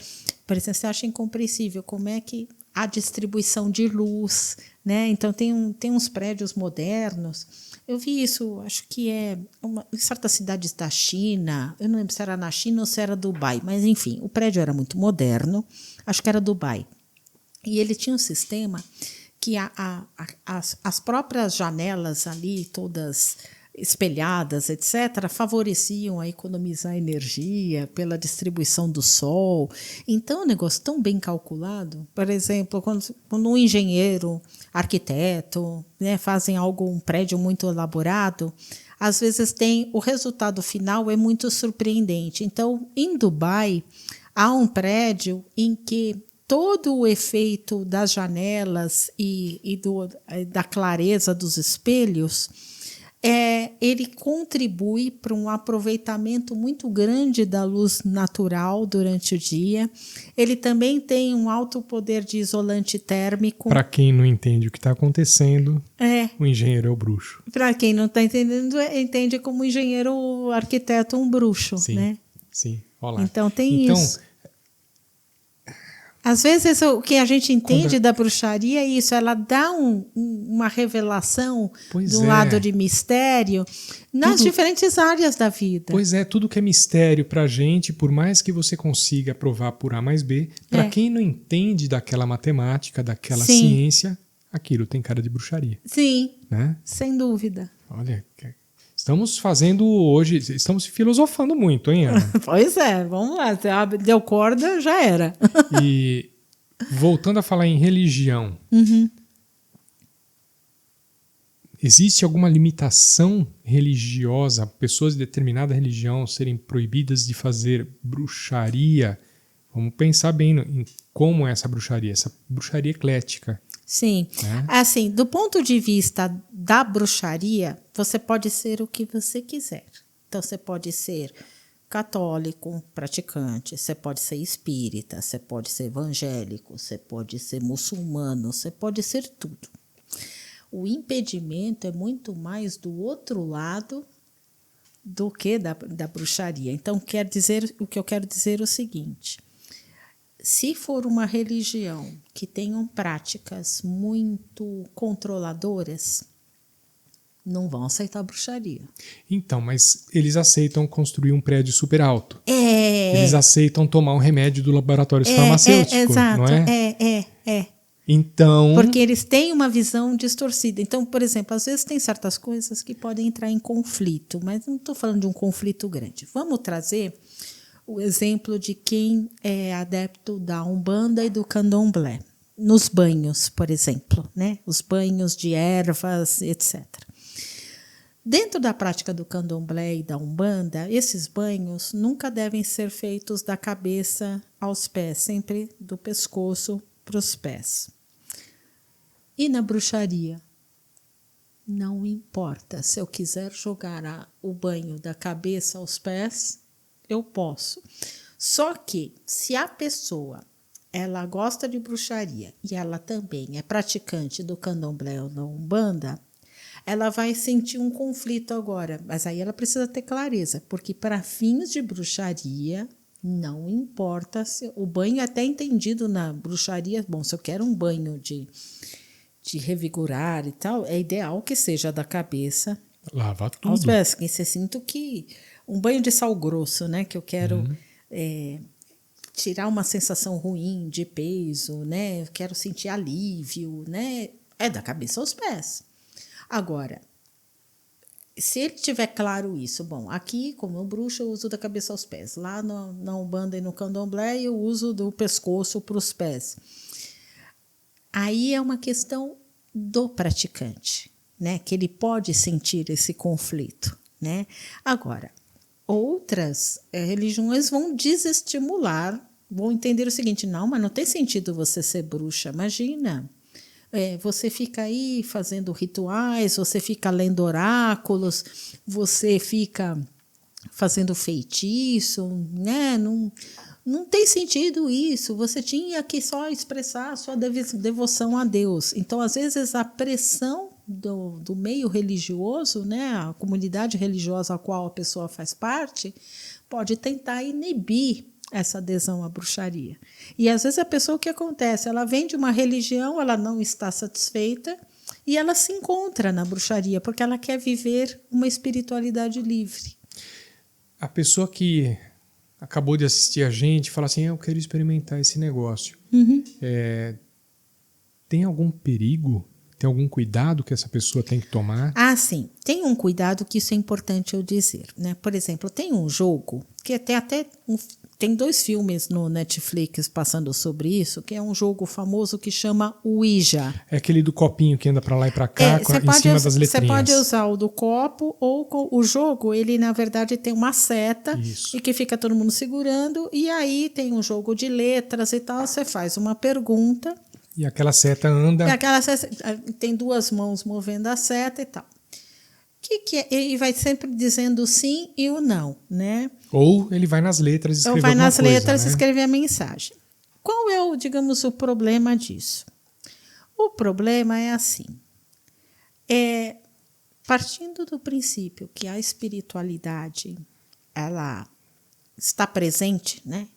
Por exemplo, você acha incompreensível como é que a distribuição de luz, né? Então, tem uns prédios modernos. Eu vi isso, acho que em certas cidades da China, eu não lembro se era na China ou se era Dubai, mas, enfim, o prédio era muito moderno, acho que era Dubai. E ele tinha um sistema que as próprias janelas ali, todas espelhadas, etc., favoreciam a economizar energia pela distribuição do sol. Então, é um negócio tão bem calculado. Por exemplo, quando um engenheiro, arquiteto, né, fazem um prédio muito elaborado, às vezes o resultado final é muito surpreendente. Então, em Dubai, há um prédio em que todo o efeito das janelas e da clareza dos espelhos, ele contribui para um aproveitamento muito grande da luz natural durante o dia. Ele também tem um alto poder de isolante térmico. Para quem não entende o que está acontecendo, o engenheiro é o bruxo. Para quem não está entendendo, entende como engenheiro arquiteto um bruxo. Sim, né? Sim, olha lá. Então tem isso. Às vezes o que a gente entende da bruxaria é isso, ela dá uma revelação de um lado de mistério nas diferentes áreas da vida. Pois é, tudo que é mistério pra gente, por mais que você consiga provar por A mais B, para quem não entende daquela matemática, daquela ciência, aquilo tem cara de bruxaria. Sim, né? Sem dúvida. Olha, estamos fazendo hoje, estamos filosofando muito, hein, Ana? Pois é, vamos lá, deu corda, já era. E voltando a falar em religião, existe alguma limitação religiosa, pessoas de determinada religião serem proibidas de fazer bruxaria? Vamos pensar bem em como é essa bruxaria eclética. Sim, assim, do ponto de vista da bruxaria, você pode ser o que você quiser. Então, você pode ser católico, praticante, você pode ser espírita, você pode ser evangélico, você pode ser muçulmano, você pode ser tudo. O impedimento é muito mais do outro lado do que da bruxaria. Então, o que eu quero dizer é o seguinte: se for uma religião que tenham práticas muito controladoras, não vão aceitar a bruxaria. Então, mas eles aceitam construir um prédio super alto. Eles aceitam tomar um remédio do laboratório farmacêutico, exato, não é? É. Então... Porque eles têm uma visão distorcida. Então, por exemplo, às vezes tem certas coisas que podem entrar em conflito, mas não estou falando de um conflito grande. Vamos trazer o exemplo de quem é adepto da Umbanda e do Candomblé. Nos banhos, por exemplo, né? Os banhos de ervas, etc. Dentro da prática do Candomblé e da Umbanda, esses banhos nunca devem ser feitos da cabeça aos pés, sempre do pescoço para os pés. E na bruxaria? Não importa. Se eu quiser jogar o banho da cabeça aos pés, eu posso. Só que, se a pessoa ela gosta de bruxaria e ela também é praticante do Candomblé ou da Umbanda, ela vai sentir um conflito agora. Mas aí ela precisa ter clareza, porque para fins de bruxaria, não importa se o banho é até entendido na bruxaria. Bom, se eu quero um banho de revigorar e tal, é ideal que seja da cabeça lava tudo aos pés. Que você sinto que um banho de sal grosso, né? Que eu quero tirar uma sensação ruim de peso, né? Eu quero sentir alívio, né? É da cabeça aos pés. Agora, se ele tiver claro isso, bom, aqui, como bruxo, eu uso da cabeça aos pés. Lá na Umbanda e no Candomblé, eu uso do pescoço para os pés. Aí é uma questão do praticante, né? Que ele pode sentir esse conflito, né? Agora, outras religiões vão desestimular, vão entender o seguinte: não, mas não tem sentido você ser bruxa, imagina. Você fica aí fazendo rituais, você fica lendo oráculos, você fica fazendo feitiço, né? Não tem sentido isso, você tinha que só expressar a sua devoção a Deus. Então, às vezes, a pressão do meio religioso, né, a comunidade religiosa a qual a pessoa faz parte, pode tentar inibir essa adesão à bruxaria. E, às vezes, a pessoa, o que acontece? Ela vem de uma religião, ela não está satisfeita e ela se encontra na bruxaria, porque ela quer viver uma espiritualidade livre. A pessoa que acabou de assistir a gente fala assim: eu quero experimentar esse negócio. Tem algum perigo? Tem algum cuidado que essa pessoa tem que tomar? Sim. Tem um cuidado que isso é importante eu dizer, né? Por exemplo, tem um jogo que tem 2 filmes no Netflix passando sobre isso, que é um jogo famoso que chama Ouija. É aquele do copinho que anda para lá e para cá, em cima das letrinhas. Você pode usar o do copo ou o jogo, ele na verdade tem uma seta e que fica todo mundo segurando, e aí tem um jogo de letras e tal, você faz uma pergunta. E aquela seta anda... Tem 2 mãos movendo a seta e tal. Que é? Ele vai sempre dizendo o sim e o não, né? Ou ele vai nas letras escrever alguma coisa. Ou vai nas letras escrever a mensagem. Qual é o problema disso? O problema é assim. Partindo do princípio que a espiritualidade ela está presente, né?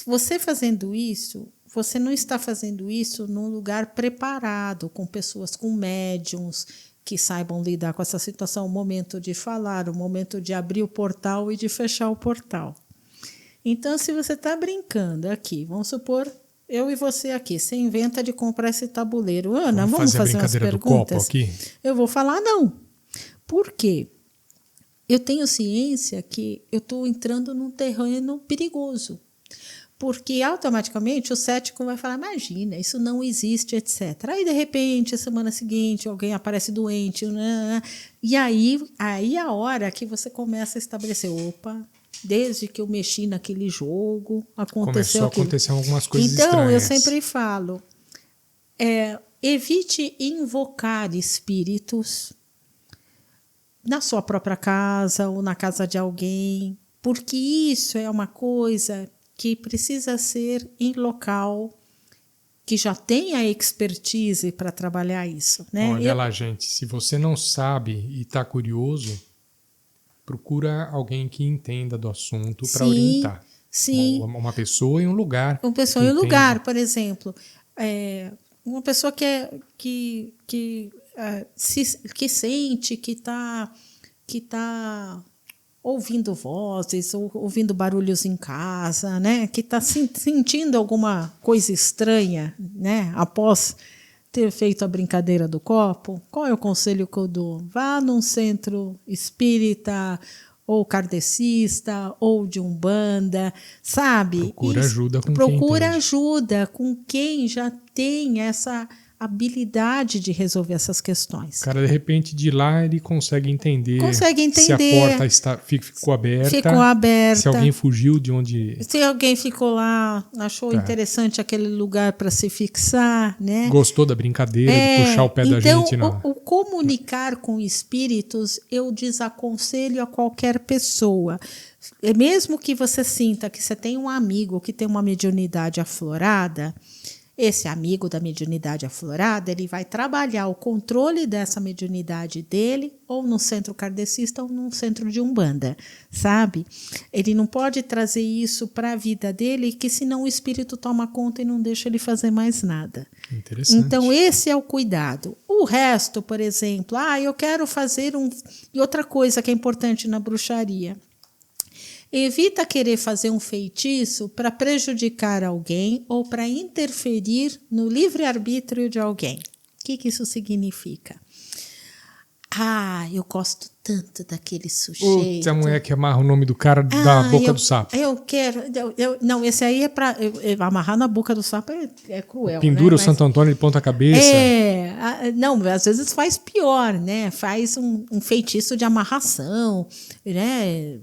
você fazendo isso, você não está fazendo isso num lugar preparado, com pessoas, com médiums que saibam lidar com essa situação, o momento de falar, o momento de abrir o portal e de fechar o portal. Então, se você está brincando aqui, vamos supor, eu e você aqui, você inventa de comprar esse tabuleiro. Ana, vamos fazer umas brincadeira perguntas? do copo aqui? Eu vou falar não. Por quê? Eu tenho ciência que eu estou entrando num terreno perigoso. Porque automaticamente o cético vai falar, imagina, isso não existe, etc. Aí, de repente, a semana seguinte, alguém aparece doente, né? E aí a hora que você começa a estabelecer, opa, desde que eu mexi naquele jogo, aconteceu Começou a aquilo. acontecer algumas coisas então, estranhas. eu sempre falo, evite invocar espíritos na sua própria casa ou na casa de alguém, porque isso é uma coisa que precisa ser em local que já tenha expertise para trabalhar isso. Né? Olha lá, gente, se você não sabe e está curioso, procura alguém que entenda do assunto para orientar. Sim. Uma pessoa em um lugar. Uma pessoa em um lugar, por exemplo. Uma pessoa que sente que está ouvindo vozes, ou ouvindo barulhos em casa, né? Que está sentindo alguma coisa estranha, né? Após ter feito a brincadeira do copo. Qual é o conselho que eu dou? Vá num centro espírita, ou kardecista, ou de umbanda, sabe? Procura ajuda com quem Procura entende. ajuda com quem já tem essa habilidade de resolver essas questões. O cara, de repente, de lá, ele consegue entender se a porta ficou aberta, se alguém fugiu de onde... Se alguém ficou lá, achou interessante aquele lugar para se fixar, né? Gostou da brincadeira, de puxar o pé da gente. Então, o comunicar com espíritos, eu desaconselho a qualquer pessoa. Mesmo que você sinta que você tem um amigo que tem uma mediunidade aflorada, esse amigo da mediunidade aflorada, ele vai trabalhar o controle dessa mediunidade dele, ou no centro kardecista, ou no centro de umbanda, sabe? Ele não pode trazer isso para a vida dele, que senão o espírito toma conta e não deixa ele fazer mais nada. Interessante. Então, esse é o cuidado. O resto, por exemplo, eu quero fazer E outra coisa que é importante na bruxaria, evita querer fazer um feitiço para prejudicar alguém ou para interferir no livre-arbítrio de alguém. O que isso significa? Eu gosto tanto daquele sujeito. Putz, a mulher que amarra o nome do cara da boca do sapo. Eu quero... não, esse aí é para... amarrar na boca do sapo é cruel. Pendura, né? o Santo Antônio de ponta cabeça. Não, às vezes faz pior, né? Faz um feitiço de amarração, né?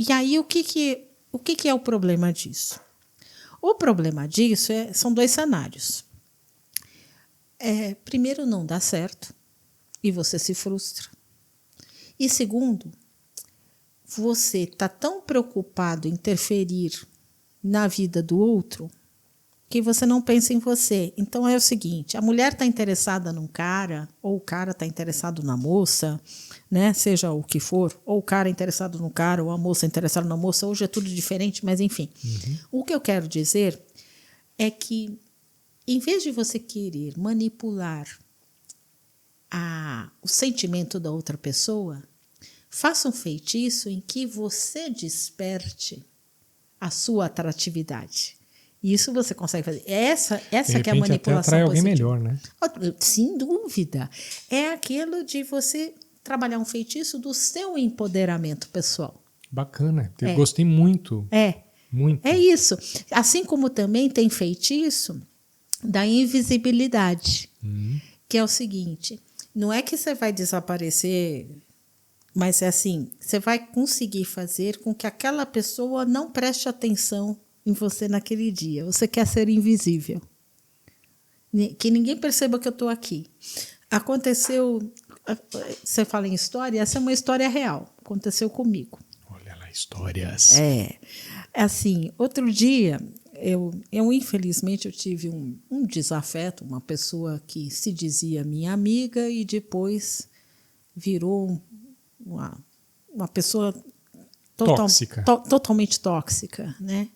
E aí, o que é o problema disso? O problema disso são dois cenários. Primeiro, não dá certo e você se frustra. E segundo, você está tão preocupado em interferir na vida do outro que você não pensa em você. Então, é o seguinte, a mulher está interessada num cara, ou o cara está interessado na moça, né? Seja o que for, ou o cara interessado no cara, ou a moça interessada na moça, hoje é tudo diferente, mas enfim. O que eu quero dizer é que, em vez de você querer manipular o sentimento da outra pessoa, faça um feitiço em que você desperte a sua atratividade. Isso você consegue fazer. Essa que é a manipulação até atrai alguém positiva. melhor, né? Sem dúvida. É aquilo de você trabalhar um feitiço do seu empoderamento pessoal. Bacana. Eu gostei muito. Muito. É isso. Assim como também tem feitiço da invisibilidade, que é o seguinte, não é que você vai desaparecer, mas é assim, você vai conseguir fazer com que aquela pessoa não preste atenção em você naquele dia. Você quer ser invisível. Que ninguém perceba que eu estou aqui. Aconteceu... Você fala em história, essa é uma história real. Aconteceu comigo. Olha lá, histórias. Assim, outro dia, eu infelizmente, eu tive um desafeto, uma pessoa que se dizia minha amiga e depois virou uma pessoa tóxica. Totalmente tóxica, né?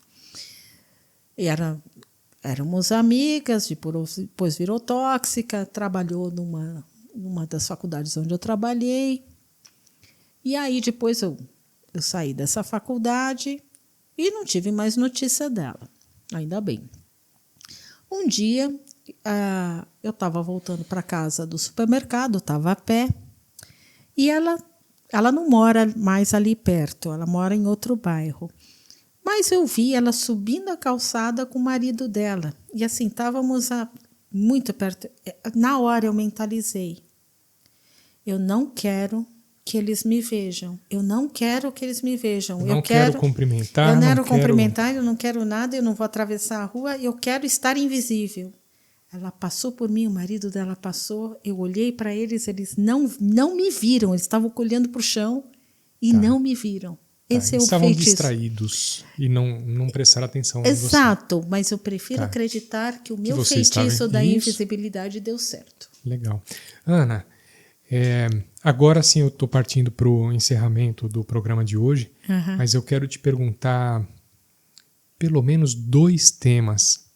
Éramos amigas, depois virou tóxica, trabalhou numa das faculdades onde eu trabalhei. E aí depois eu saí dessa faculdade e não tive mais notícia dela, ainda bem. Um dia eu estava voltando para casa do supermercado, estava a pé, e ela não mora mais ali perto, ela mora em outro bairro. Mas eu vi ela subindo a calçada com o marido dela. E assim, estávamos muito perto. Na hora eu mentalizei. Eu não quero que eles me vejam. Eu não quero que eles me vejam. Eu não quero cumprimentar. Eu não quero cumprimentar, eu não quero nada, eu não vou atravessar a rua, eu quero estar invisível. Ela passou por mim, o marido dela passou, eu olhei para eles não me viram, eles estavam olhando para o chão e não me viram. Esse é o estavam feitiço. Distraídos e não prestaram atenção. Exato, mas eu prefiro acreditar que o meu feitiço da invisibilidade deu certo. Legal. Ana, agora sim eu estou partindo para o encerramento do programa de hoje, mas eu quero te perguntar pelo menos 2 temas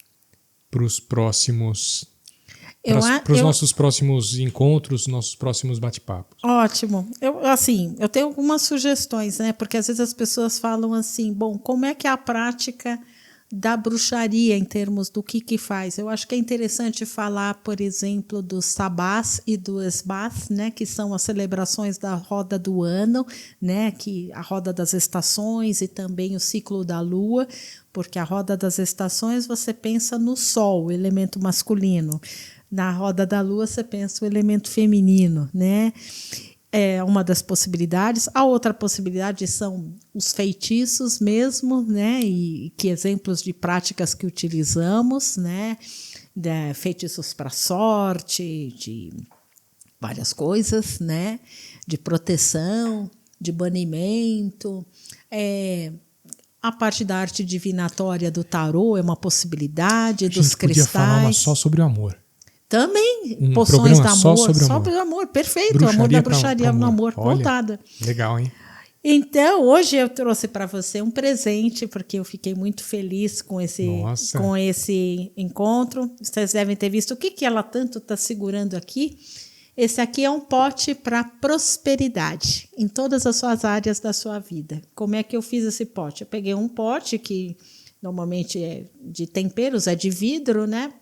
para os próximos... Para os nossos próximos encontros, nossos próximos bate-papos. Ótimo. Eu tenho algumas sugestões, né? Porque às vezes as pessoas falam assim, bom, como é que é a prática da bruxaria em termos do que faz? Eu acho que é interessante falar, por exemplo, dos sabás e do esbás, né? Que são as celebrações da roda do ano, né? Que a roda das estações e também o ciclo da lua, porque a roda das estações você pensa no sol, o elemento masculino. Na roda da lua você pensa o elemento feminino, né? É uma das possibilidades. A outra possibilidade são os feitiços mesmo, né? E que exemplos de práticas que utilizamos, né? Feitiços para sorte, de várias coisas, né? De proteção, de banimento. A parte da arte divinatória do tarô é uma possibilidade, dos cristais. A gente podia falar uma só sobre o amor. Também, poções do amor, só sobre o amor, perfeito, bruxaria, o amor da bruxaria no amor, voltada. Legal, hein? Então, hoje eu trouxe para você um presente, porque eu fiquei muito feliz com esse encontro. Vocês devem ter visto o que ela tanto está segurando aqui. Esse aqui é um pote para prosperidade, em todas as suas áreas da sua vida. Como é que eu fiz esse pote? Eu peguei um pote que normalmente é de temperos, é de vidro, né?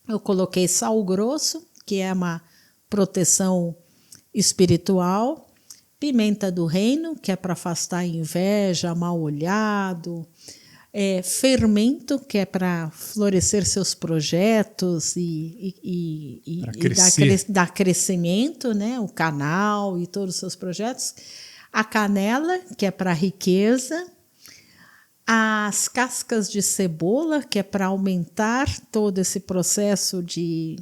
Eu coloquei sal grosso, que é uma proteção espiritual, pimenta do reino, que é para afastar inveja, mal-olhado, fermento, que é para florescer seus projetos e dar crescimento, né? O canal e todos os seus projetos. A canela, que é para riqueza. As cascas de cebola, que é para aumentar todo esse processo de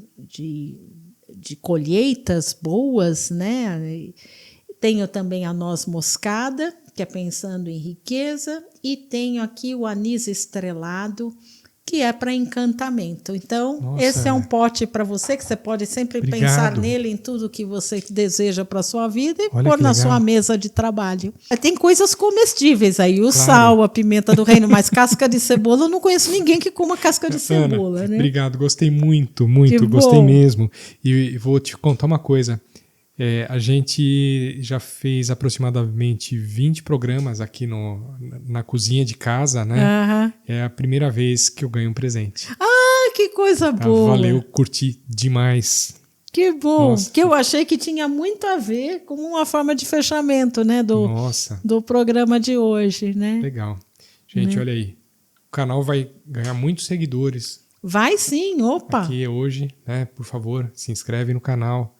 colheitas boas, né? Tenho também a noz moscada, que é pensando em riqueza, e tenho aqui o anis estrelado, que é para encantamento. Então, nossa, esse é um pote para você, que você pode sempre pensar nele, em tudo que você deseja para a sua vida e pôr na sua mesa de trabalho. Tem coisas comestíveis aí, o sal, a pimenta do reino, mas casca de cebola, eu não conheço ninguém que coma casca de cebola. Né? Obrigado, gostei muito, gostei mesmo. E vou te contar uma coisa. A gente já fez aproximadamente 20 programas aqui na cozinha de casa, né? É a primeira vez que eu ganho um presente. Ah, que coisa boa! Valeu, curti demais. Que bom! Nossa. Que eu achei que tinha muito a ver com uma forma de fechamento, né? Do programa de hoje, né? Legal. Gente, olha aí. O canal vai ganhar muitos seguidores. Vai sim, opa! Aqui hoje, né? Por favor, se inscreve no canal.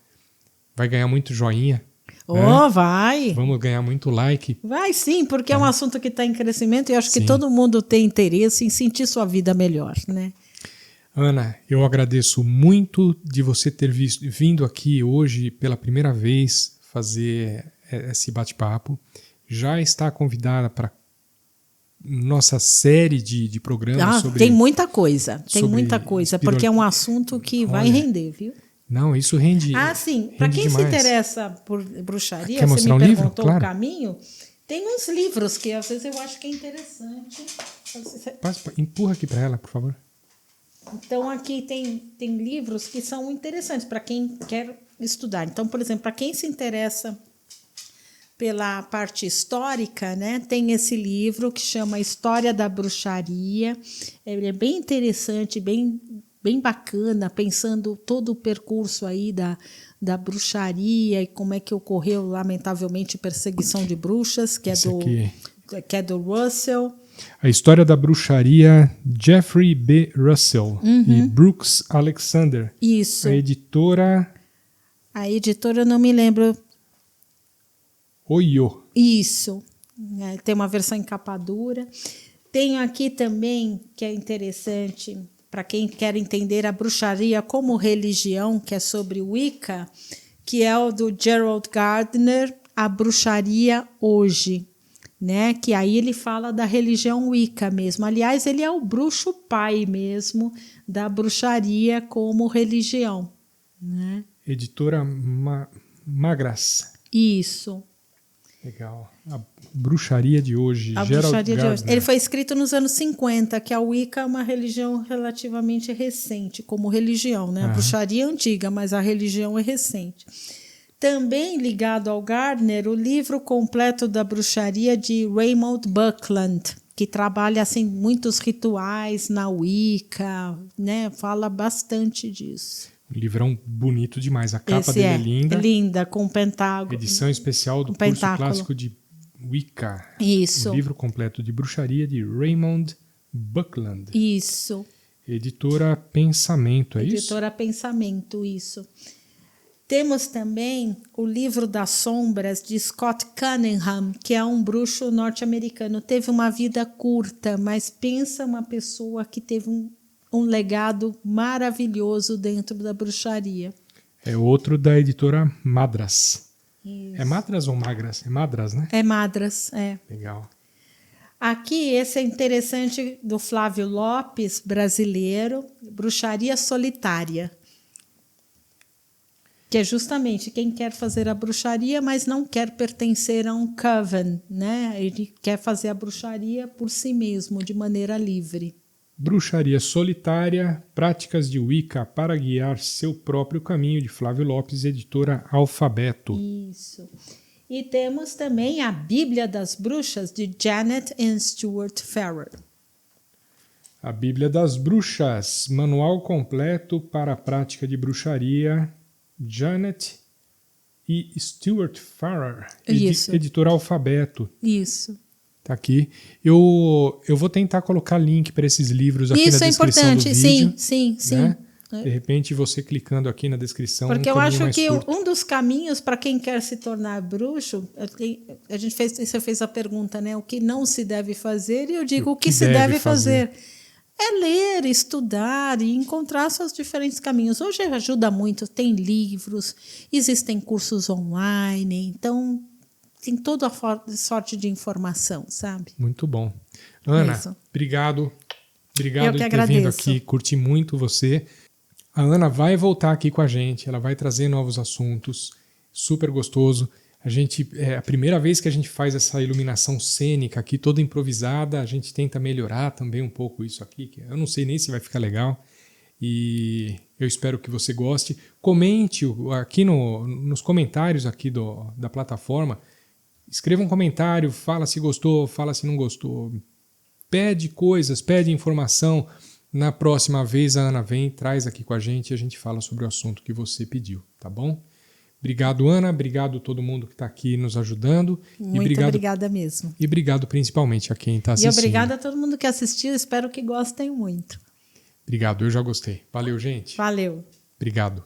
Vai ganhar muito joinha. Né? Vai. Vamos ganhar muito like. Vai sim, porque é um assunto que está em crescimento e eu acho que todo mundo tem interesse em sentir sua vida melhor, né? Ana, eu agradeço muito de você ter vindo aqui hoje pela primeira vez fazer esse bate-papo. Já está convidada para nossa série de programas sobre... Tem muita coisa, porque é um assunto que vai render, viu? Não, isso rende. Sim. Para quem se interessa por bruxaria, quer você me perguntou livro? Claro. O caminho. Tem uns livros que às vezes eu acho que é interessante. Empurra aqui para ela, por favor. Então, aqui tem livros que são interessantes para quem quer estudar. Então, por exemplo, para quem se interessa pela parte histórica, né, tem esse livro que chama História da Bruxaria. Ele é bem interessante, bem bacana, pensando todo o percurso aí da bruxaria e como é que ocorreu, lamentavelmente, perseguição de bruxas, que é do Russell. A História da Bruxaria, Jeffrey B. Russell e Brooks Alexander. Isso. A editora eu não me lembro. Oyo. Isso. Tem uma versão em capa dura. Tenho aqui também, que é interessante, para quem quer entender a bruxaria como religião, que é sobre Wicca, que é o do Gerald Gardner, A Bruxaria Hoje. Né? Que aí ele fala da religião Wicca mesmo. Aliás, ele é o bruxo pai mesmo da bruxaria como religião. Né? Editora Magras. Isso. Legal. A Bruxaria de Hoje. A Bruxaria de Hoje. Ele foi escrito nos anos 50, que a Wicca é uma religião relativamente recente, como religião. Né? A bruxaria é antiga, mas a religião é recente. Também ligado ao Gardner, o livro completo da bruxaria de Raymond Buckland, que trabalha assim, muitos rituais na Wicca, né? Fala bastante disso. Um livrão bonito demais. A capa dele é linda. É linda, com pentágono. Edição especial do curso clássico de Wicca. Isso. O livro completo de bruxaria de Raymond Buckland. Isso. Editora Pensamento, é isso? Editora Pensamento, isso. Temos também o Livro das Sombras, de Scott Cunningham, que é um bruxo norte-americano. Teve uma vida curta, mas pensa uma pessoa que teve um legado maravilhoso dentro da bruxaria. É outro da editora Madras. Isso. É Madras ou Magras? É Madras, né? É Madras, é. Legal. Aqui, esse é interessante, do Flávio Lopes, brasileiro, Bruxaria Solitária. Que é justamente quem quer fazer a bruxaria, mas não quer pertencer a um coven, né? Ele quer fazer a bruxaria por si mesmo, de maneira livre. Bruxaria Solitária, Práticas de Wicca para guiar seu próprio caminho, de Flávio Lopes, editora Alfabeto. Isso. E temos também a Bíblia das Bruxas, de Janet and Stuart Farrer. A Bíblia das Bruxas, Manual Completo para a Prática de Bruxaria, Janet e Stuart Farrer, editora Alfabeto. Isso. Tá aqui. Eu vou tentar colocar link para esses livros aqui na descrição do vídeo. Isso é importante, sim. Né? De repente, você clicando aqui na descrição. Porque eu acho que um dos caminhos para quem quer se tornar bruxo, você fez a pergunta, né? O que não se deve fazer, e eu digo o que se deve fazer. É ler, estudar e encontrar seus diferentes caminhos. Hoje ajuda muito, tem livros, existem cursos online, então tem toda a sorte de informação, sabe? Muito bom. Ana, obrigado. Obrigado por ter vindo aqui, curti muito você. A Ana vai voltar aqui com a gente, ela vai trazer novos assuntos, super gostoso. É a primeira vez que a gente faz essa iluminação cênica aqui, toda improvisada. A gente tenta melhorar também um pouco isso aqui, que eu não sei nem se vai ficar legal. E eu espero que você goste. Comente aqui nos comentários aqui da plataforma. Escreva um comentário, fala se gostou, fala se não gostou. Pede coisas, pede informação. Na próxima vez a Ana vem, traz aqui com a gente e a gente fala sobre o assunto que você pediu, tá bom? Obrigado, Ana. Obrigado a todo mundo que está aqui nos ajudando. Muito obrigada mesmo. E obrigado principalmente a quem está assistindo. E obrigada a todo mundo que assistiu. Espero que gostem muito. Obrigado, eu já gostei. Valeu, gente. Valeu. Obrigado.